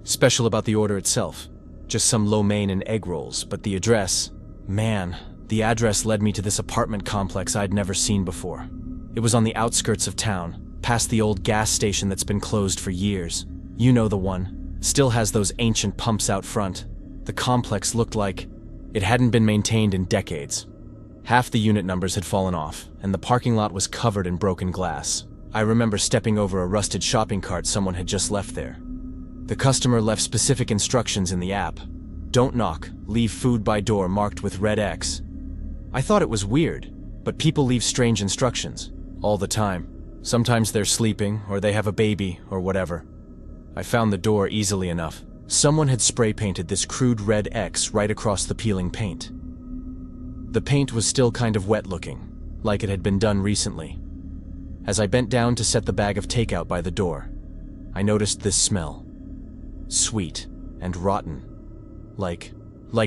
special about the order itself. Just some lo mein and egg rolls, but the address, man, the address led me to this apartment complex I'd never seen before. It was on the outskirts of town, past the old gas station that's been closed for years. You know the one. Still has those ancient pumps out front. The complex looked like it hadn't been maintained in decades. Half the unit numbers had fallen off, and the parking lot was covered in broken glass. I remember stepping over a rusted shopping cart someone had just left there. The customer left specific instructions in the app. "Don't knock, leave food by door marked with red X." I thought it was weird, but people leave strange instructions all the time. Sometimes they're sleeping, or they have a baby, or whatever. I found the door easily enough. Someone had spray painted this crude red X right across the peeling paint. The paint was still kind of wet looking, like it had been done recently. As I bent down to set the bag of takeout by the door, I noticed this smell. Sweet and rotten. Like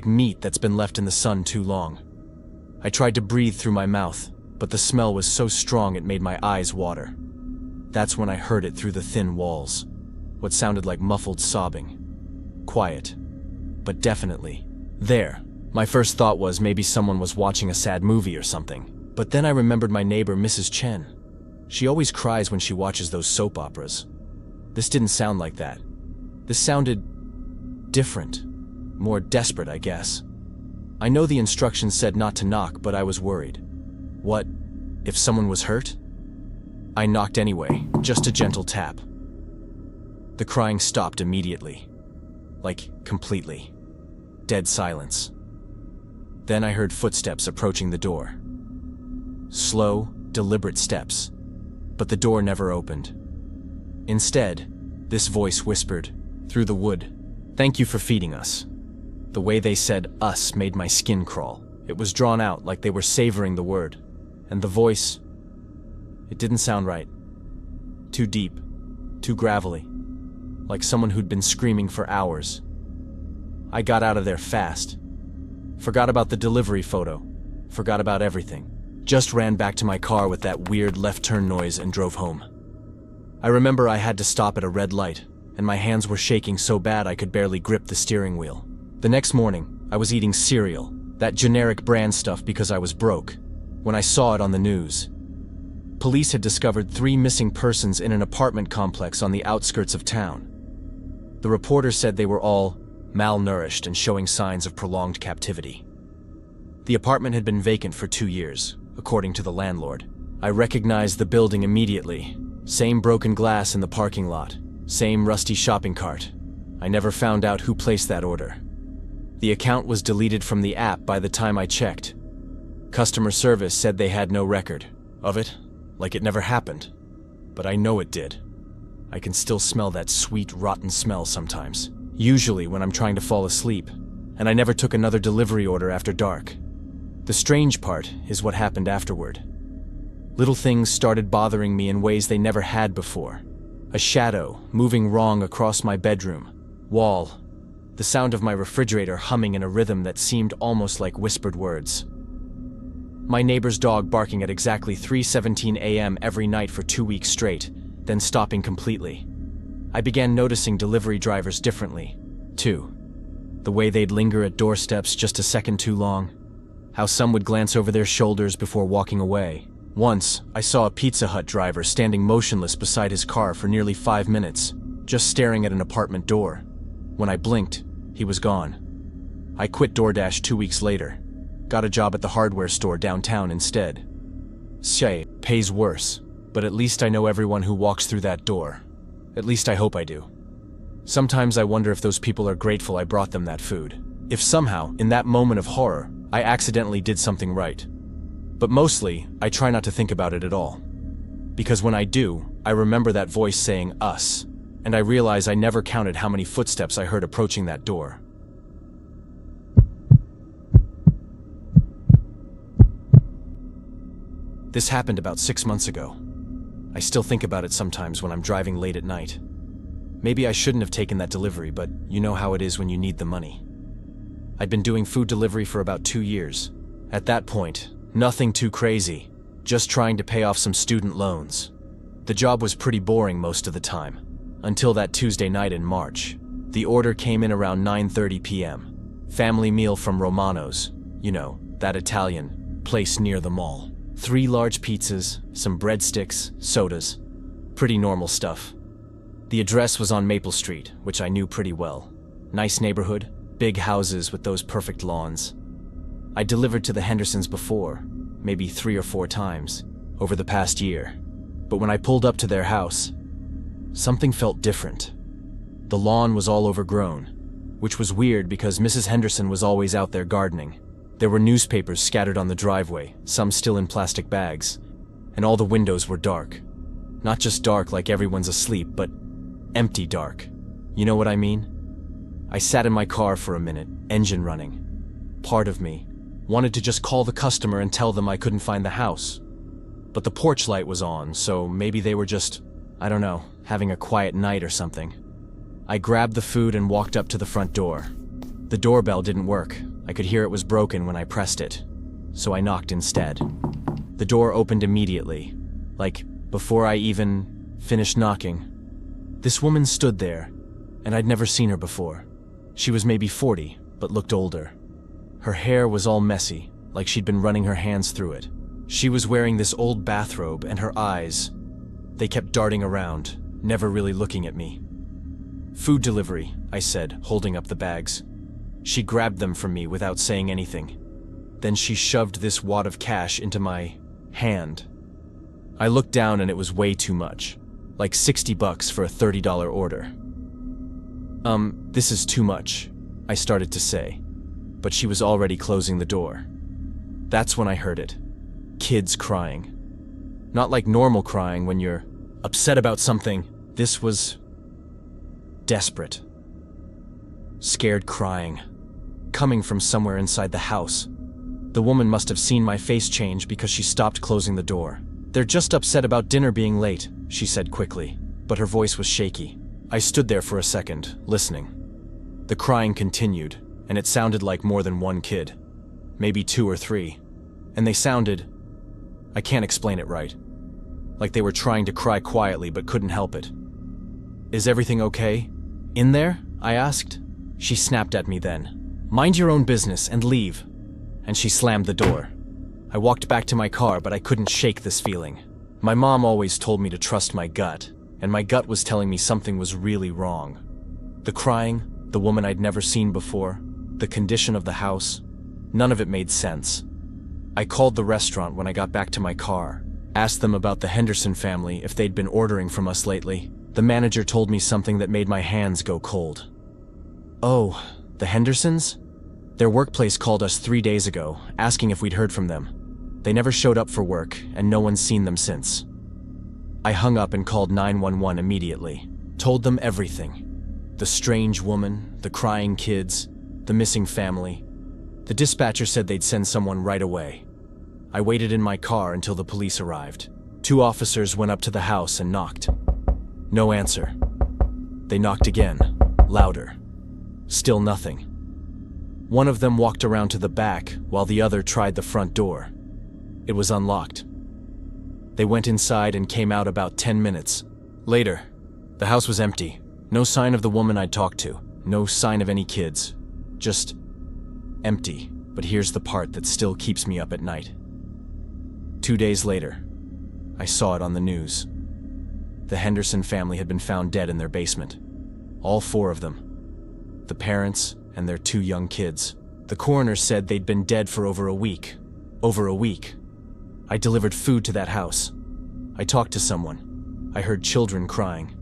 meat that's been left in the sun too long. I tried to breathe through my mouth, but the smell was so strong it made my eyes water. That's when I heard it through the thin walls. What sounded like muffled sobbing. Quiet, but definitely there. My first thought was maybe someone was watching a sad movie or something. But then I remembered my neighbor, Mrs. Chen. She always cries when she watches those soap operas. This didn't sound like that. This sounded different. More desperate, I guess. I know the instructions said not to knock, but I was worried. What if someone was hurt? I knocked anyway, just a gentle tap. The crying stopped immediately. Like, completely. Dead silence. Then I heard footsteps approaching the door. Slow, deliberate steps. But the door never opened. Instead, this voice whispered, through the wood, "Thank you for feeding us." The way they said "us" made my skin crawl. It was drawn out like they were savoring the word. And the voice, it didn't sound right. Too deep, too gravelly, like someone who'd been screaming for hours. I got out of there fast. Forgot about the delivery photo. Forgot about everything. Just ran back to my car with that weird left turn noise and drove home. I remember I had to stop at a red light, and my hands were shaking so bad I could barely grip the steering wheel. The next morning, I was eating cereal, that generic brand stuff because I was broke, when I saw it on the news. Police had discovered 3 missing persons in an apartment complex on the outskirts of town. The reporter said they were all malnourished and showing signs of prolonged captivity. The apartment had been vacant for 2 years, according to the landlord. I recognized the building immediately. Same broken glass in the parking lot, same rusty shopping cart. I never found out who placed that order. The account was deleted from the app by the time I checked. Customer service said they had no record of it, like it never happened. But I know it did. I can still smell that sweet, rotten smell sometimes, usually when I'm trying to fall asleep, and I never took another delivery order after dark. The strange part is what happened afterward. Little things started bothering me in ways they never had before. A shadow moving wrong across my bedroom wall. The sound of my refrigerator humming in a rhythm that seemed almost like whispered words. My neighbor's dog barking at exactly 3:17 a.m. every night for 2 weeks straight, then stopping completely. I began noticing delivery drivers differently, too. The way they'd linger at doorsteps just a second too long. How some would glance over their shoulders before walking away. Once, I saw a Pizza Hut driver standing motionless beside his car for nearly 5 minutes, just staring at an apartment door. When I blinked, he was gone. I quit DoorDash 2 weeks later. Got a job at the hardware store downtown instead. Pays worse, but at least I know everyone who walks through that door. At least I hope I do. Sometimes I wonder if those people are grateful I brought them that food. If somehow, in that moment of horror, I accidentally did something right. But mostly, I try not to think about it at all. Because when I do, I remember that voice saying "us," and I realize I never counted how many footsteps I heard approaching that door. This happened about 6 months ago. I still think about it sometimes when I'm driving late at night. Maybe I shouldn't have taken that delivery, but you know how it is when you need the money. I'd been doing food delivery for about 2 years. At that point, nothing too crazy, just trying to pay off some student loans. The job was pretty boring most of the time, until that Tuesday night in March. The order came in around 9:30 p.m. Family meal from Romano's, you know, that Italian place near the mall. 3 large pizzas, some breadsticks, sodas. Pretty normal stuff. The address was on Maple Street, which I knew pretty well. Nice neighborhood, big houses with those perfect lawns. I delivered to the Hendersons before, maybe 3 or 4 times, over the past year. But when I pulled up to their house, something felt different. The lawn was all overgrown, which was weird because Mrs. Henderson was always out there gardening. There were newspapers scattered on the driveway, some still in plastic bags, and all the windows were dark. Not just dark like everyone's asleep, but empty dark. You know what I mean? I sat in my car for a minute, engine running. Part of me wanted to just call the customer and tell them I couldn't find the house. But the porch light was on, so maybe they were just, I don't know, having a quiet night or something. I grabbed the food and walked up to the front door. The doorbell didn't work. I could hear it was broken when I pressed it, so I knocked instead. The door opened immediately, like before I even finished knocking. This woman stood there, and I'd never seen her before. She was maybe 40, but looked older. Her hair was all messy, like she'd been running her hands through it. She was wearing this old bathrobe, and her eyes, they kept darting around, never really looking at me. "Food delivery," I said, holding up the bags. She grabbed them from me without saying anything. Then she shoved this wad of cash into my hand. I looked down and it was way too much. Like $60 for a $30 order. This is too much," I started to say, but she was already closing the door. That's when I heard it. Kids crying. Not like normal crying when you're upset about something. This was desperate. Scared crying, coming from somewhere inside the house. The woman must have seen my face change because she stopped closing the door. "They're just upset about dinner being late," she said quickly, but her voice was shaky. I stood there for a second, listening. The crying continued, and it sounded like more than one kid. Maybe 2 or 3. And they sounded... I can't explain it right. Like they were trying to cry quietly but couldn't help it. "Is everything okay? In there?" I asked. She snapped at me then. "Mind your own business and leave." And she slammed the door. I walked back to my car, but I couldn't shake this feeling. My mom always told me to trust my gut, and my gut was telling me something was really wrong. The crying, the woman I'd never seen before, the condition of the house, none of it made sense. I called the restaurant when I got back to my car, asked them about the Henderson family, if they'd been ordering from us lately. The manager told me something that made my hands go cold. "Oh, the Hendersons? Their workplace called us 3 days ago, asking if we'd heard from them. They never showed up for work, and no one's seen them since." I hung up and called 911 immediately, told them everything. The strange woman, the crying kids, the missing family. The dispatcher said they'd send someone right away. I waited in my car until the police arrived. 2 officers went up to the house and knocked. No answer. They knocked again, louder. Still nothing. One of them walked around to the back while the other tried the front door. It was unlocked. They went inside and came out about 10 minutes. Later, the house was empty. No sign of the woman I'd talked to. No sign of any kids. Just empty. But here's the part that still keeps me up at night. 2 days later, I saw it on the news. The Henderson family had been found dead in their basement. All 4 of them. The parents and their 2 young kids. The coroner said they'd been dead for over a week. Over a week. I delivered food to that house. I talked to someone. I heard children crying.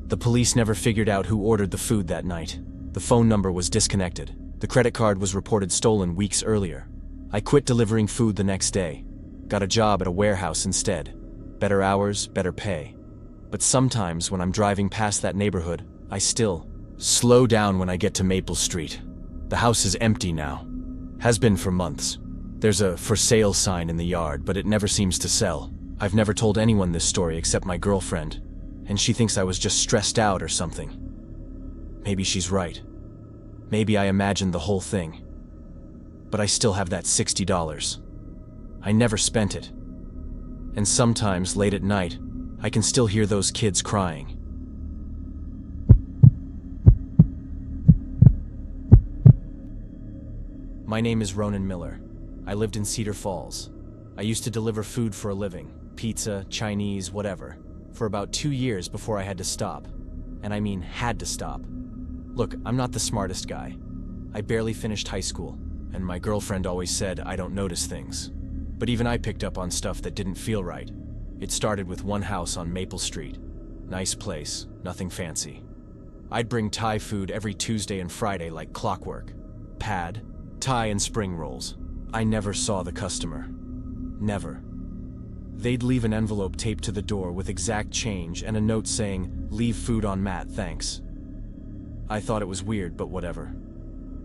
The police never figured out who ordered the food that night. The phone number was disconnected. The credit card was reported stolen weeks earlier. I quit delivering food the next day. Got a job at a warehouse instead. Better hours, better pay. But sometimes when I'm driving past that neighborhood, I still slow down when I get to Maple Street. The house is empty now. Has been for months. There's a for sale sign in the yard, but it never seems to sell. I've never told anyone this story except my girlfriend, and she thinks I was just stressed out or something. Maybe she's right. Maybe I imagined the whole thing. But I still have that $60. I never spent it. And sometimes, late at night, I can still hear those kids crying. My name is Ronan Miller. I lived in Cedar Falls. I used to deliver food for a living, pizza, Chinese, whatever, for about 2 years before I had to stop. And I mean had to stop. Look, I'm not the smartest guy. I barely finished high school, and my girlfriend always said I don't notice things. But even I picked up on stuff that didn't feel right. It started with one house on Maple Street. Nice place, nothing fancy. I'd bring Thai food every Tuesday and Friday like clockwork. Pad, Thai and spring rolls. I never saw the customer. Never. They'd leave an envelope taped to the door with exact change and a note saying, "Leave food on mat, thanks." I thought it was weird, but whatever.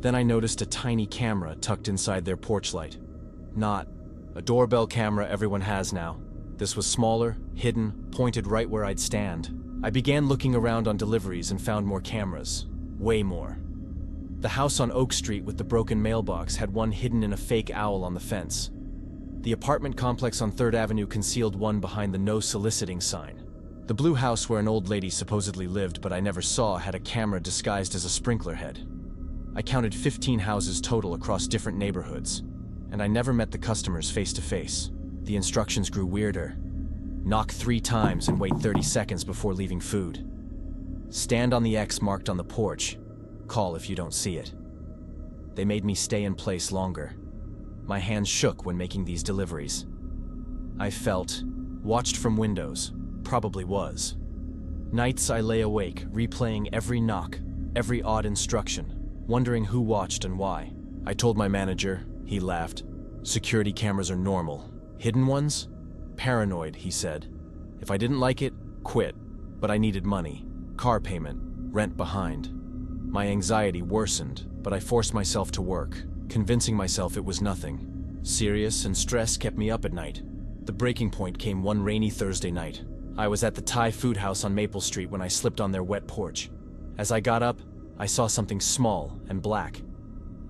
Then I noticed a tiny camera tucked inside their porch light. Not a doorbell camera everyone has now. This was smaller, hidden, pointed right where I'd stand. I began looking around on deliveries and found more cameras. Way more. The house on Oak Street with the broken mailbox had one hidden in a fake owl on the fence. The apartment complex on 3rd Avenue concealed one behind the no soliciting sign. The blue house where an old lady supposedly lived but I never saw had a camera disguised as a sprinkler head. I counted 15 houses total across different neighborhoods, and I never met the customers face to face. The instructions grew weirder. Knock 3 times and wait 30 seconds before leaving food. Stand on the X marked on the porch. Call if you don't see it. They made me stay in place longer. My hands shook when making these deliveries. I felt watched from windows, probably was. Nights I lay awake, replaying every knock, every odd instruction, wondering who watched and why. I told my manager, he laughed. Security cameras are normal. Hidden ones? Paranoid, he said. If I didn't like it, quit. But I needed money, car payment, rent behind. My anxiety worsened, but I forced myself to work, convincing myself it was nothing. Serious and stress kept me up at night. The breaking point came one rainy Thursday night. I was at the Thai food house on Maple Street when I slipped on their wet porch. As I got up, I saw something small and black.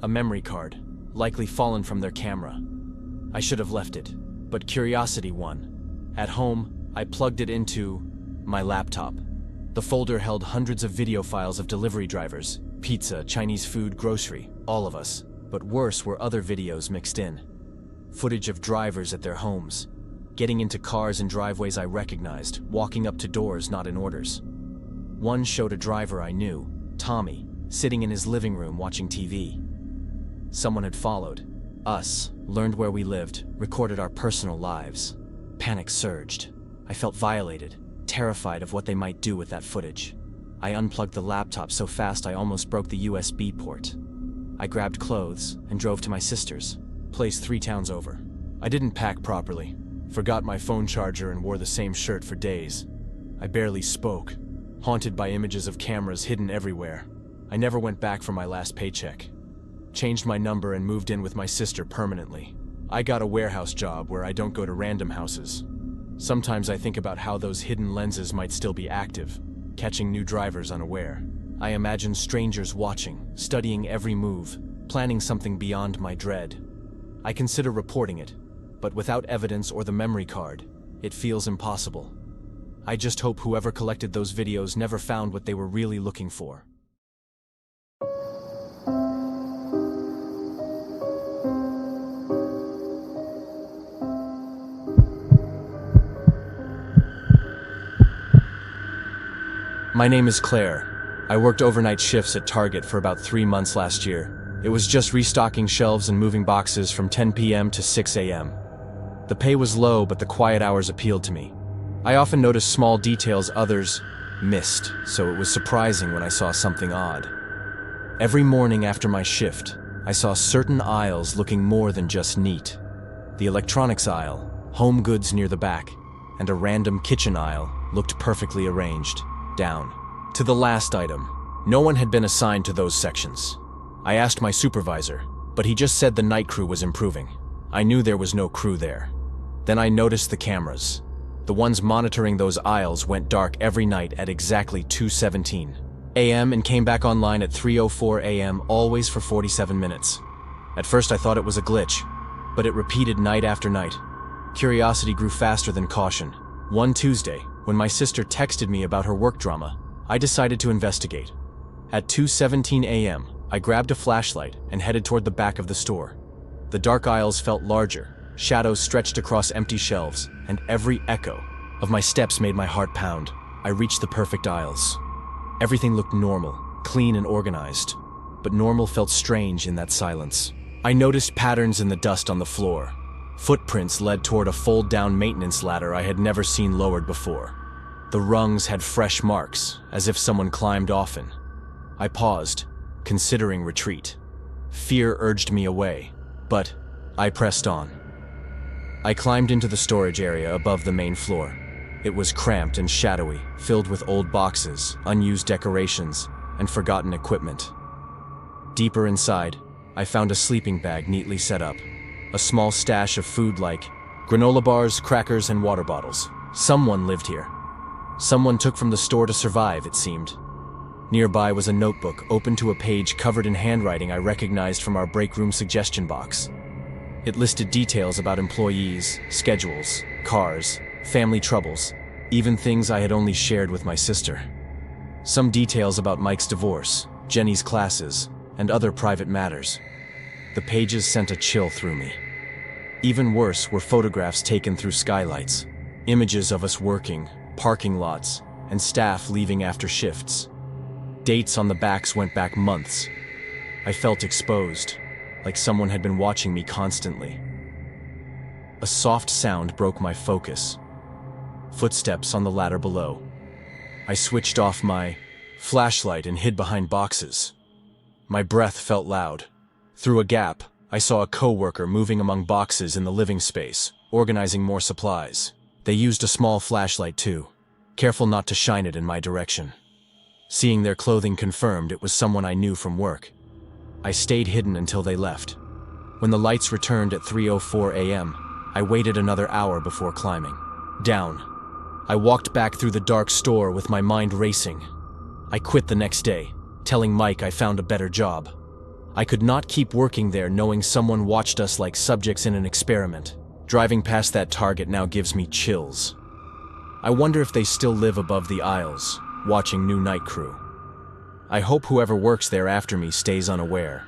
A memory card, likely fallen from their camera. I should have left it, but curiosity won. At home, I plugged it into my laptop. The folder held hundreds of video files of delivery drivers, pizza, Chinese food, grocery, all of us. But worse were other videos mixed in. Footage of drivers at their homes, getting into cars and driveways I recognized, walking up to doors not in orders. One showed a driver I knew, Tommy, sitting in his living room watching TV. Someone had followed us, learned where we lived, recorded our personal lives. Panic surged. I felt violated, terrified of what they might do with that footage. I unplugged the laptop so fast I almost broke the USB port. I grabbed clothes and drove to my sister's, place 3 towns over. I didn't pack properly, forgot my phone charger and wore the same shirt for days. I barely spoke, haunted by images of cameras hidden everywhere. I never went back for my last paycheck. Changed my number and moved in with my sister permanently. I got a warehouse job where I don't go to random houses. Sometimes I think about how those hidden lenses might still be active, catching new drivers unaware. I imagine strangers watching, studying every move, planning something beyond my dread. I consider reporting it, but without evidence or the memory card, it feels impossible. I just hope whoever collected those videos never found what they were really looking for. My name is Claire. I worked overnight shifts at Target for about 3 months last year. It was just restocking shelves and moving boxes from 10 p.m. to 6 a.m. The pay was low, but the quiet hours appealed to me. I often noticed small details others missed, so it was surprising when I saw something odd. Every morning after my shift, I saw certain aisles looking more than just neat. The electronics aisle, home goods near the back, and a random kitchen aisle looked perfectly arranged. Down to the last item. No one had been assigned to those sections. I asked my supervisor, but he just said the night crew was improving. I knew there was no crew there. Then I noticed the cameras. The ones monitoring those aisles went dark every night at exactly 2:17 a.m. and came back online at 3:04 a.m., always for 47 minutes. At first I thought it was a glitch, but it repeated night after night. Curiosity grew faster than caution. One Tuesday, when my sister texted me about her work drama, I decided to investigate. At 2:17 a.m., I grabbed a flashlight and headed toward the back of the store. The dark aisles felt larger, shadows stretched across empty shelves, and every echo of my steps made my heart pound. I reached the perfect aisles. Everything looked normal, clean and organized, but normal felt strange in that silence. I noticed patterns in the dust on the floor. Footprints led toward a fold-down maintenance ladder I had never seen lowered before. The rungs had fresh marks, as if someone climbed often. I paused, considering retreat. Fear urged me away, but I pressed on. I climbed into the storage area above the main floor. It was cramped and shadowy, filled with old boxes, unused decorations, and forgotten equipment. Deeper inside, I found a sleeping bag neatly set up. A small stash of food like granola bars, crackers, and water bottles. Someone lived here. Someone took from the store to survive, it seemed. Nearby was a notebook open to a page covered in handwriting I recognized from our break room suggestion box. It listed details about employees, schedules, cars, family troubles, even things I had only shared with my sister. Some details about Mike's divorce, Jenny's classes, and other private matters. The pages sent a chill through me. Even worse were photographs taken through skylights, images of us working, parking lots, and staff leaving after shifts. Dates on the backs went back months. I felt exposed, like someone had been watching me constantly. A soft sound broke my focus. Footsteps on the ladder below. I switched off my flashlight and hid behind boxes. My breath felt loud. Through a gap, I saw a coworker moving among boxes in the living space, organizing more supplies. They used a small flashlight too. careful not to shine it in my direction. Seeing their clothing confirmed it was someone I knew from work. I stayed hidden until they left. When the lights returned at 3:04 a.m., I waited another hour before climbing down. I walked back through the dark store with my mind racing. I quit the next day, telling Mike I found a better job. I could not keep working there knowing someone watched us like subjects in an experiment. Driving past that Target now gives me chills. I wonder if they still live above the aisles, watching new night crew. I hope whoever works there after me stays unaware.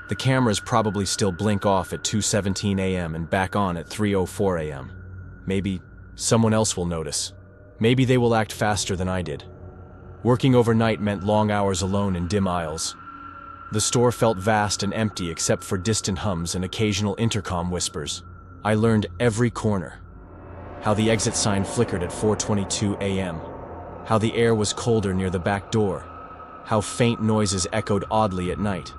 The cameras probably still blink off at 2:17 a.m. and back on at 3:04 a.m. Maybe someone else will notice. Maybe they will act faster than I did. Working overnight meant long hours alone in dim aisles. The store felt vast and empty except for distant hums and occasional intercom whispers. I learned every corner. How the exit sign flickered at 4:22 a.m. How the air was colder near the back door. How faint noises echoed oddly at night.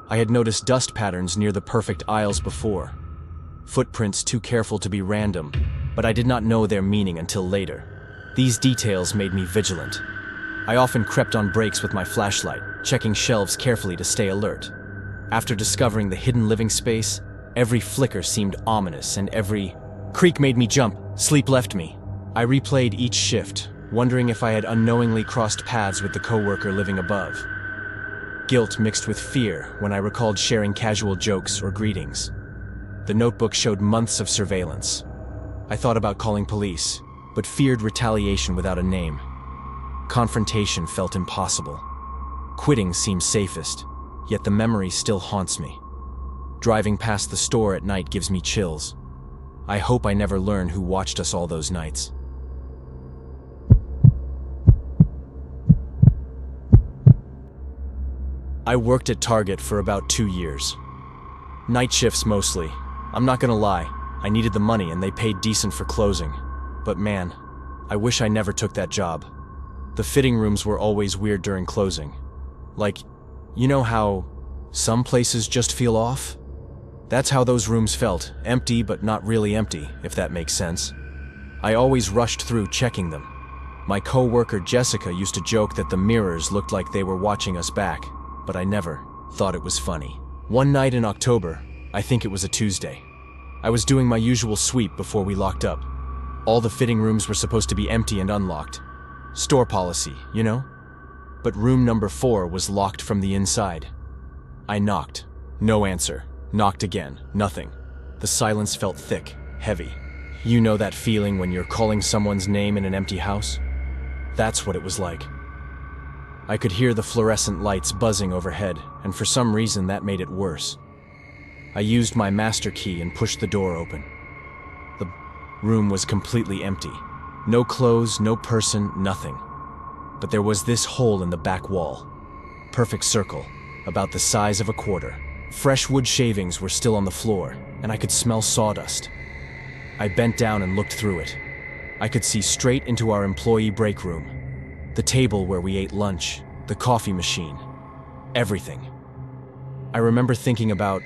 I had noticed dust patterns near the perfect aisles before. Footprints too careful to be random, but I did not know their meaning until later. These details made me vigilant. I often crept on breaks with my flashlight, checking shelves carefully to stay alert. After discovering the hidden living space, every flicker seemed ominous and every creak made me jump. Sleep left me. I replayed each shift, wondering if I had unknowingly crossed paths with the coworker living above. Guilt mixed with fear when I recalled sharing casual jokes or greetings. The notebook showed months of surveillance. I thought about calling police, but feared retaliation without a name. Confrontation felt impossible. Quitting seemed safest, yet the memory still haunts me. Driving past the store at night gives me chills. I hope I never learn who watched us all those nights. I worked at Target for about 2 years. Night shifts mostly. I'm not gonna lie, I needed the money and they paid decent for closing. But man, I wish I never took that job. The fitting rooms were always weird during closing. Like, you know how some places just feel off? That's how those rooms felt, empty but not really empty, if that makes sense. I always rushed through checking them. My co-worker Jessica used to joke that the mirrors looked like they were watching us back, but I never thought it was funny. One night in October, I think it was a Tuesday, I was doing my usual sweep before we locked up. All the fitting rooms were supposed to be empty and unlocked. Store policy, you know? But room number 4 was locked from the inside. I knocked. No answer. Knocked again. Nothing. The silence felt thick, heavy. You know that feeling when you're calling someone's name in an empty house? That's what it was like. I could hear the fluorescent lights buzzing overhead, and for some reason that made it worse. I used my master key and pushed the door open. The room was completely empty. No clothes, no person, nothing. But there was this hole in the back wall. Perfect circle, about the size of a quarter. Fresh wood shavings were still on the floor, and I could smell sawdust. I bent down and looked through it. I could see straight into our employee break room. The table where we ate lunch, the coffee machine, everything. I remember thinking about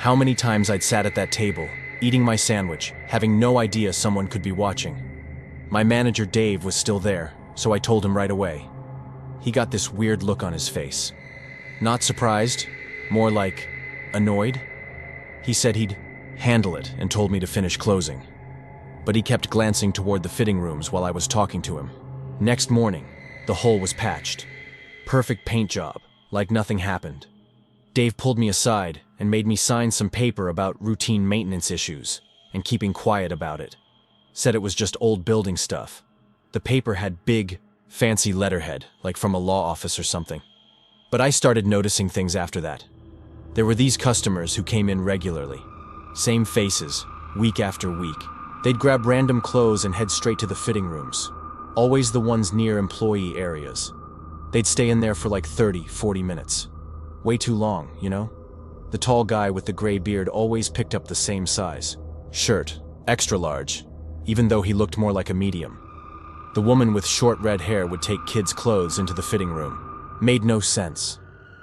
how many times I'd sat at that table, eating my sandwich, having no idea someone could be watching. My manager Dave was still there, so I told him right away. He got this weird look on his face. Not surprised, more like annoyed. He said he'd handle it and told me to finish closing. But he kept glancing toward the fitting rooms while I was talking to him. Next morning, the hole was patched. Perfect paint job, like nothing happened. Dave pulled me aside and made me sign some paper about routine maintenance issues and keeping quiet about it. Said it was just old building stuff. The paper had big, fancy letterhead, like from a law office or something. But I started noticing things after that. There were these customers who came in regularly. Same faces, week after week. They'd grab random clothes and head straight to the fitting rooms. Always the ones near employee areas. They'd stay in there for like 30, 40 minutes. Way too long, you know? The tall guy with the gray beard always picked up the same size. Shirt, extra large, even though he looked more like a medium. The woman with short red hair would take kids' clothes into the fitting room. Made no sense.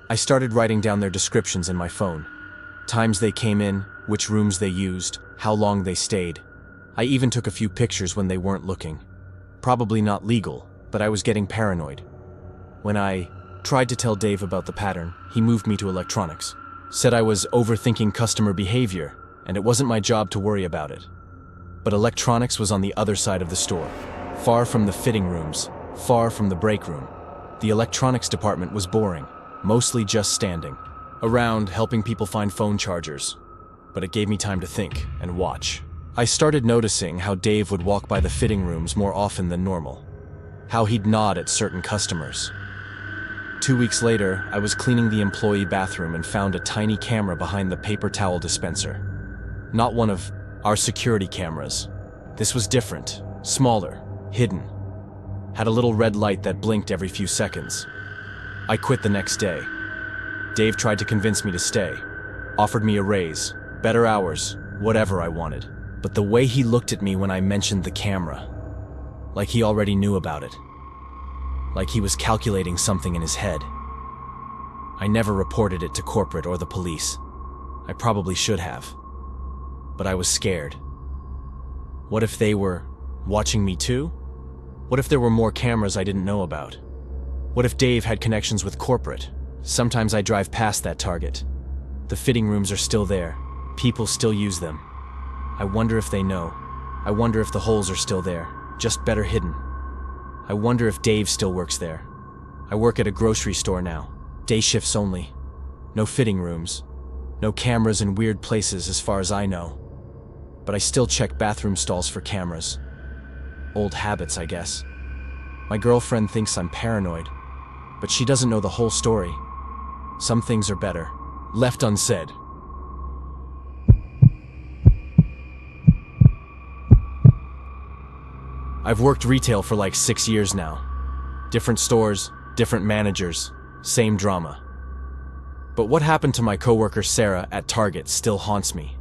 I started writing down their descriptions in my phone. Times they came in, which rooms they used, how long they stayed. I even took a few pictures when they weren't looking. Probably not legal, but I was getting paranoid. When I tried to tell Dave about the pattern, he moved me to electronics. Said I was overthinking customer behavior, and it wasn't my job to worry about it. But electronics was on the other side of the store, far from the fitting rooms, far from the break room. The electronics department was boring, mostly just standing around helping people find phone chargers. But it gave me time to think and watch. I started noticing how Dave would walk by the fitting rooms more often than normal, how he'd nod at certain customers. 2 weeks later, I was cleaning the employee bathroom and found a tiny camera behind the paper towel dispenser. Not one of our security cameras. This was different, smaller, hidden. Had a little red light that blinked every few seconds. I quit the next day. Dave tried to convince me to stay, offered me a raise, better hours, whatever I wanted. But the way he looked at me when I mentioned the camera, like he already knew about it, like he was calculating something in his head. I never reported it to corporate or the police. I probably should have. But I was scared. What if they were watching me too? What if there were more cameras I didn't know about? What if Dave had connections with corporate? Sometimes I drive past that Target. The fitting rooms are still there. People still use them. I wonder if they know. I wonder if the holes are still there, just better hidden. I wonder if Dave still works there. I work at a grocery store now. Day shifts only. No fitting rooms. No cameras in weird places as far as I know. But I still check bathroom stalls for cameras. Old habits, I guess. My girlfriend thinks I'm paranoid, but she doesn't know the whole story. Some things are better left unsaid. I've worked retail for like 6 years now. Different stores, different managers, same drama. But what happened to my coworker Sarah at Target still haunts me.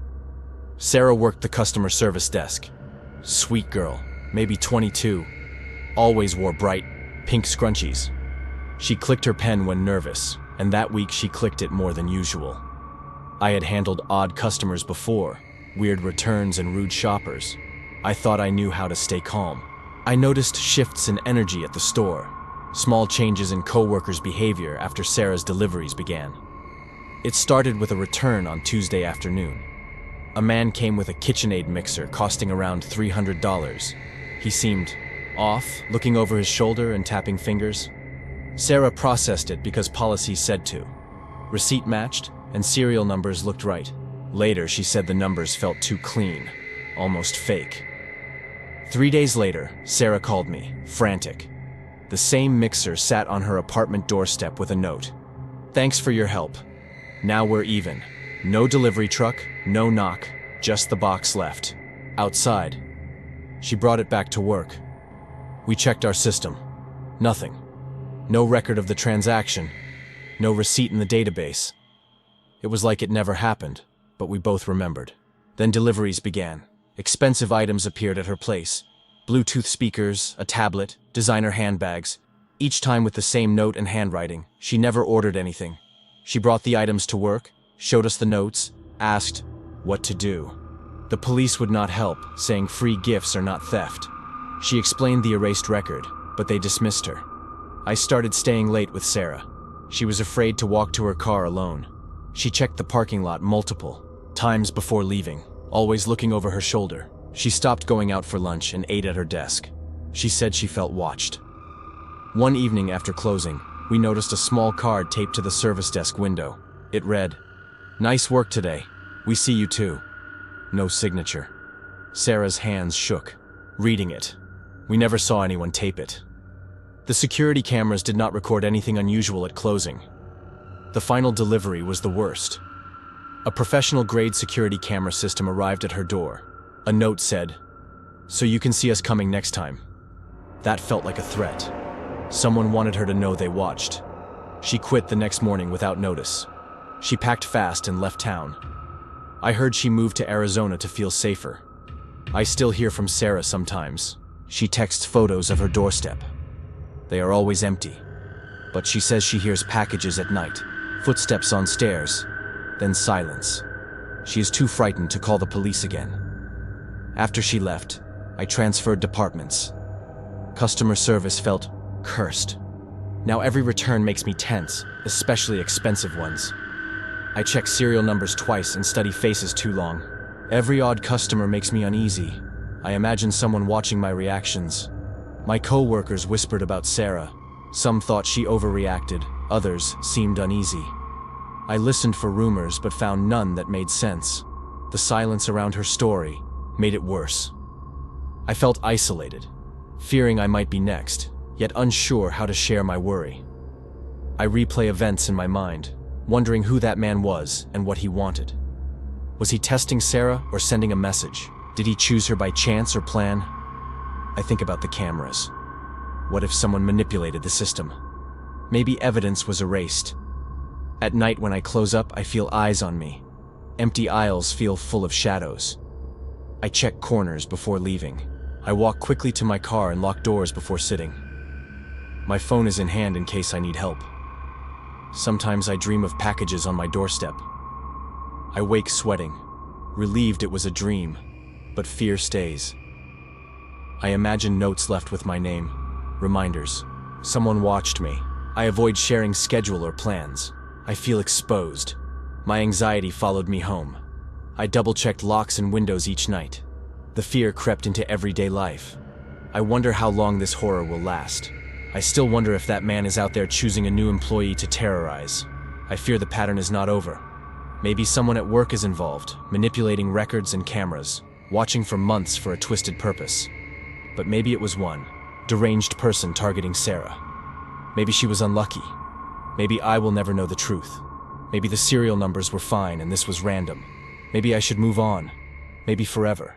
Sarah worked the customer service desk. Sweet girl, maybe 22. Always wore bright, pink scrunchies. She clicked her pen when nervous, and that week she clicked it more than usual. I had handled odd customers before, weird returns and rude shoppers. I thought I knew how to stay calm. I noticed shifts in energy at the store, small changes in coworkers' behavior after Sarah's deliveries began. It started with a return on Tuesday afternoon. A man came with a KitchenAid mixer costing around $300. He seemed off, looking over his shoulder and tapping fingers. Sarah processed it because policy said to. Receipt matched, and serial numbers looked right. Later, she said the numbers felt too clean, almost fake. 3 days later, Sarah called me, frantic. The same mixer sat on her apartment doorstep with a note. Thanks for your help. Now we're even. No delivery truck, no knock, just the box left. Outside. She brought it back to work. We checked our system. Nothing. No record of the transaction. No receipt in the database. It was like it never happened, but we both remembered. Then deliveries began. Expensive items appeared at her place. Bluetooth speakers, a tablet, designer handbags. Each time with the same note and handwriting. She never ordered anything. She brought the items to work, showed us the notes, asked what to do. The police would not help, saying free gifts are not theft. She explained the erased record, but they dismissed her. I started staying late with Sarah. She was afraid to walk to her car alone. She checked the parking lot multiple times before leaving, always looking over her shoulder. She stopped going out for lunch and ate at her desk. She said she felt watched. One evening after closing, we noticed a small card taped to the service desk window. It read, "Nice work today. We see you too." No signature. Sarah's hands shook, reading it. We never saw anyone tape it. The security cameras did not record anything unusual at closing. The final delivery was the worst. A professional-grade security camera system arrived at her door. A note said, "So you can see us coming next time." That felt like a threat. Someone wanted her to know they watched. She quit the next morning without notice. She packed fast and left town. I heard she moved to Arizona to feel safer. I still hear from Sarah sometimes. She texts photos of her doorstep. They are always empty. But she says she hears packages at night, footsteps on stairs, then silence. She is too frightened to call the police again. After she left, I transferred departments. Customer service felt cursed. Now every return makes me tense, especially expensive ones. I check serial numbers twice and study faces too long. Every odd customer makes me uneasy. I imagine someone watching my reactions. My co-workers whispered about Sarah. Some thought she overreacted, others seemed uneasy. I listened for rumors but found none that made sense. The silence around her story made it worse. I felt isolated, fearing I might be next, yet unsure how to share my worry. I replay events in my mind, wondering who that man was and what he wanted. Was he testing Sarah or sending a message? Did he choose her by chance or plan? I think about the cameras. What if someone manipulated the system? Maybe evidence was erased. At night when I close up, I feel eyes on me. Empty aisles feel full of shadows. I check corners before leaving. I walk quickly to my car and lock doors before sitting. My phone is in hand in case I need help. Sometimes I dream of packages on my doorstep. I wake sweating, relieved it was a dream, but fear stays. I imagine notes left with my name, reminders. Someone watched me. I avoid sharing schedule or plans. I feel exposed. My anxiety followed me home. I double-checked locks and windows each night. The fear crept into everyday life. I wonder how long this horror will last. I still wonder if that man is out there choosing a new employee to terrorize. I fear the pattern is not over. Maybe someone at work is involved, manipulating records and cameras, watching for months for a twisted purpose. But maybe it was one deranged person targeting Sarah. Maybe she was unlucky. Maybe I will never know the truth. Maybe the serial numbers were fine and this was random. Maybe I should move on. Maybe forever.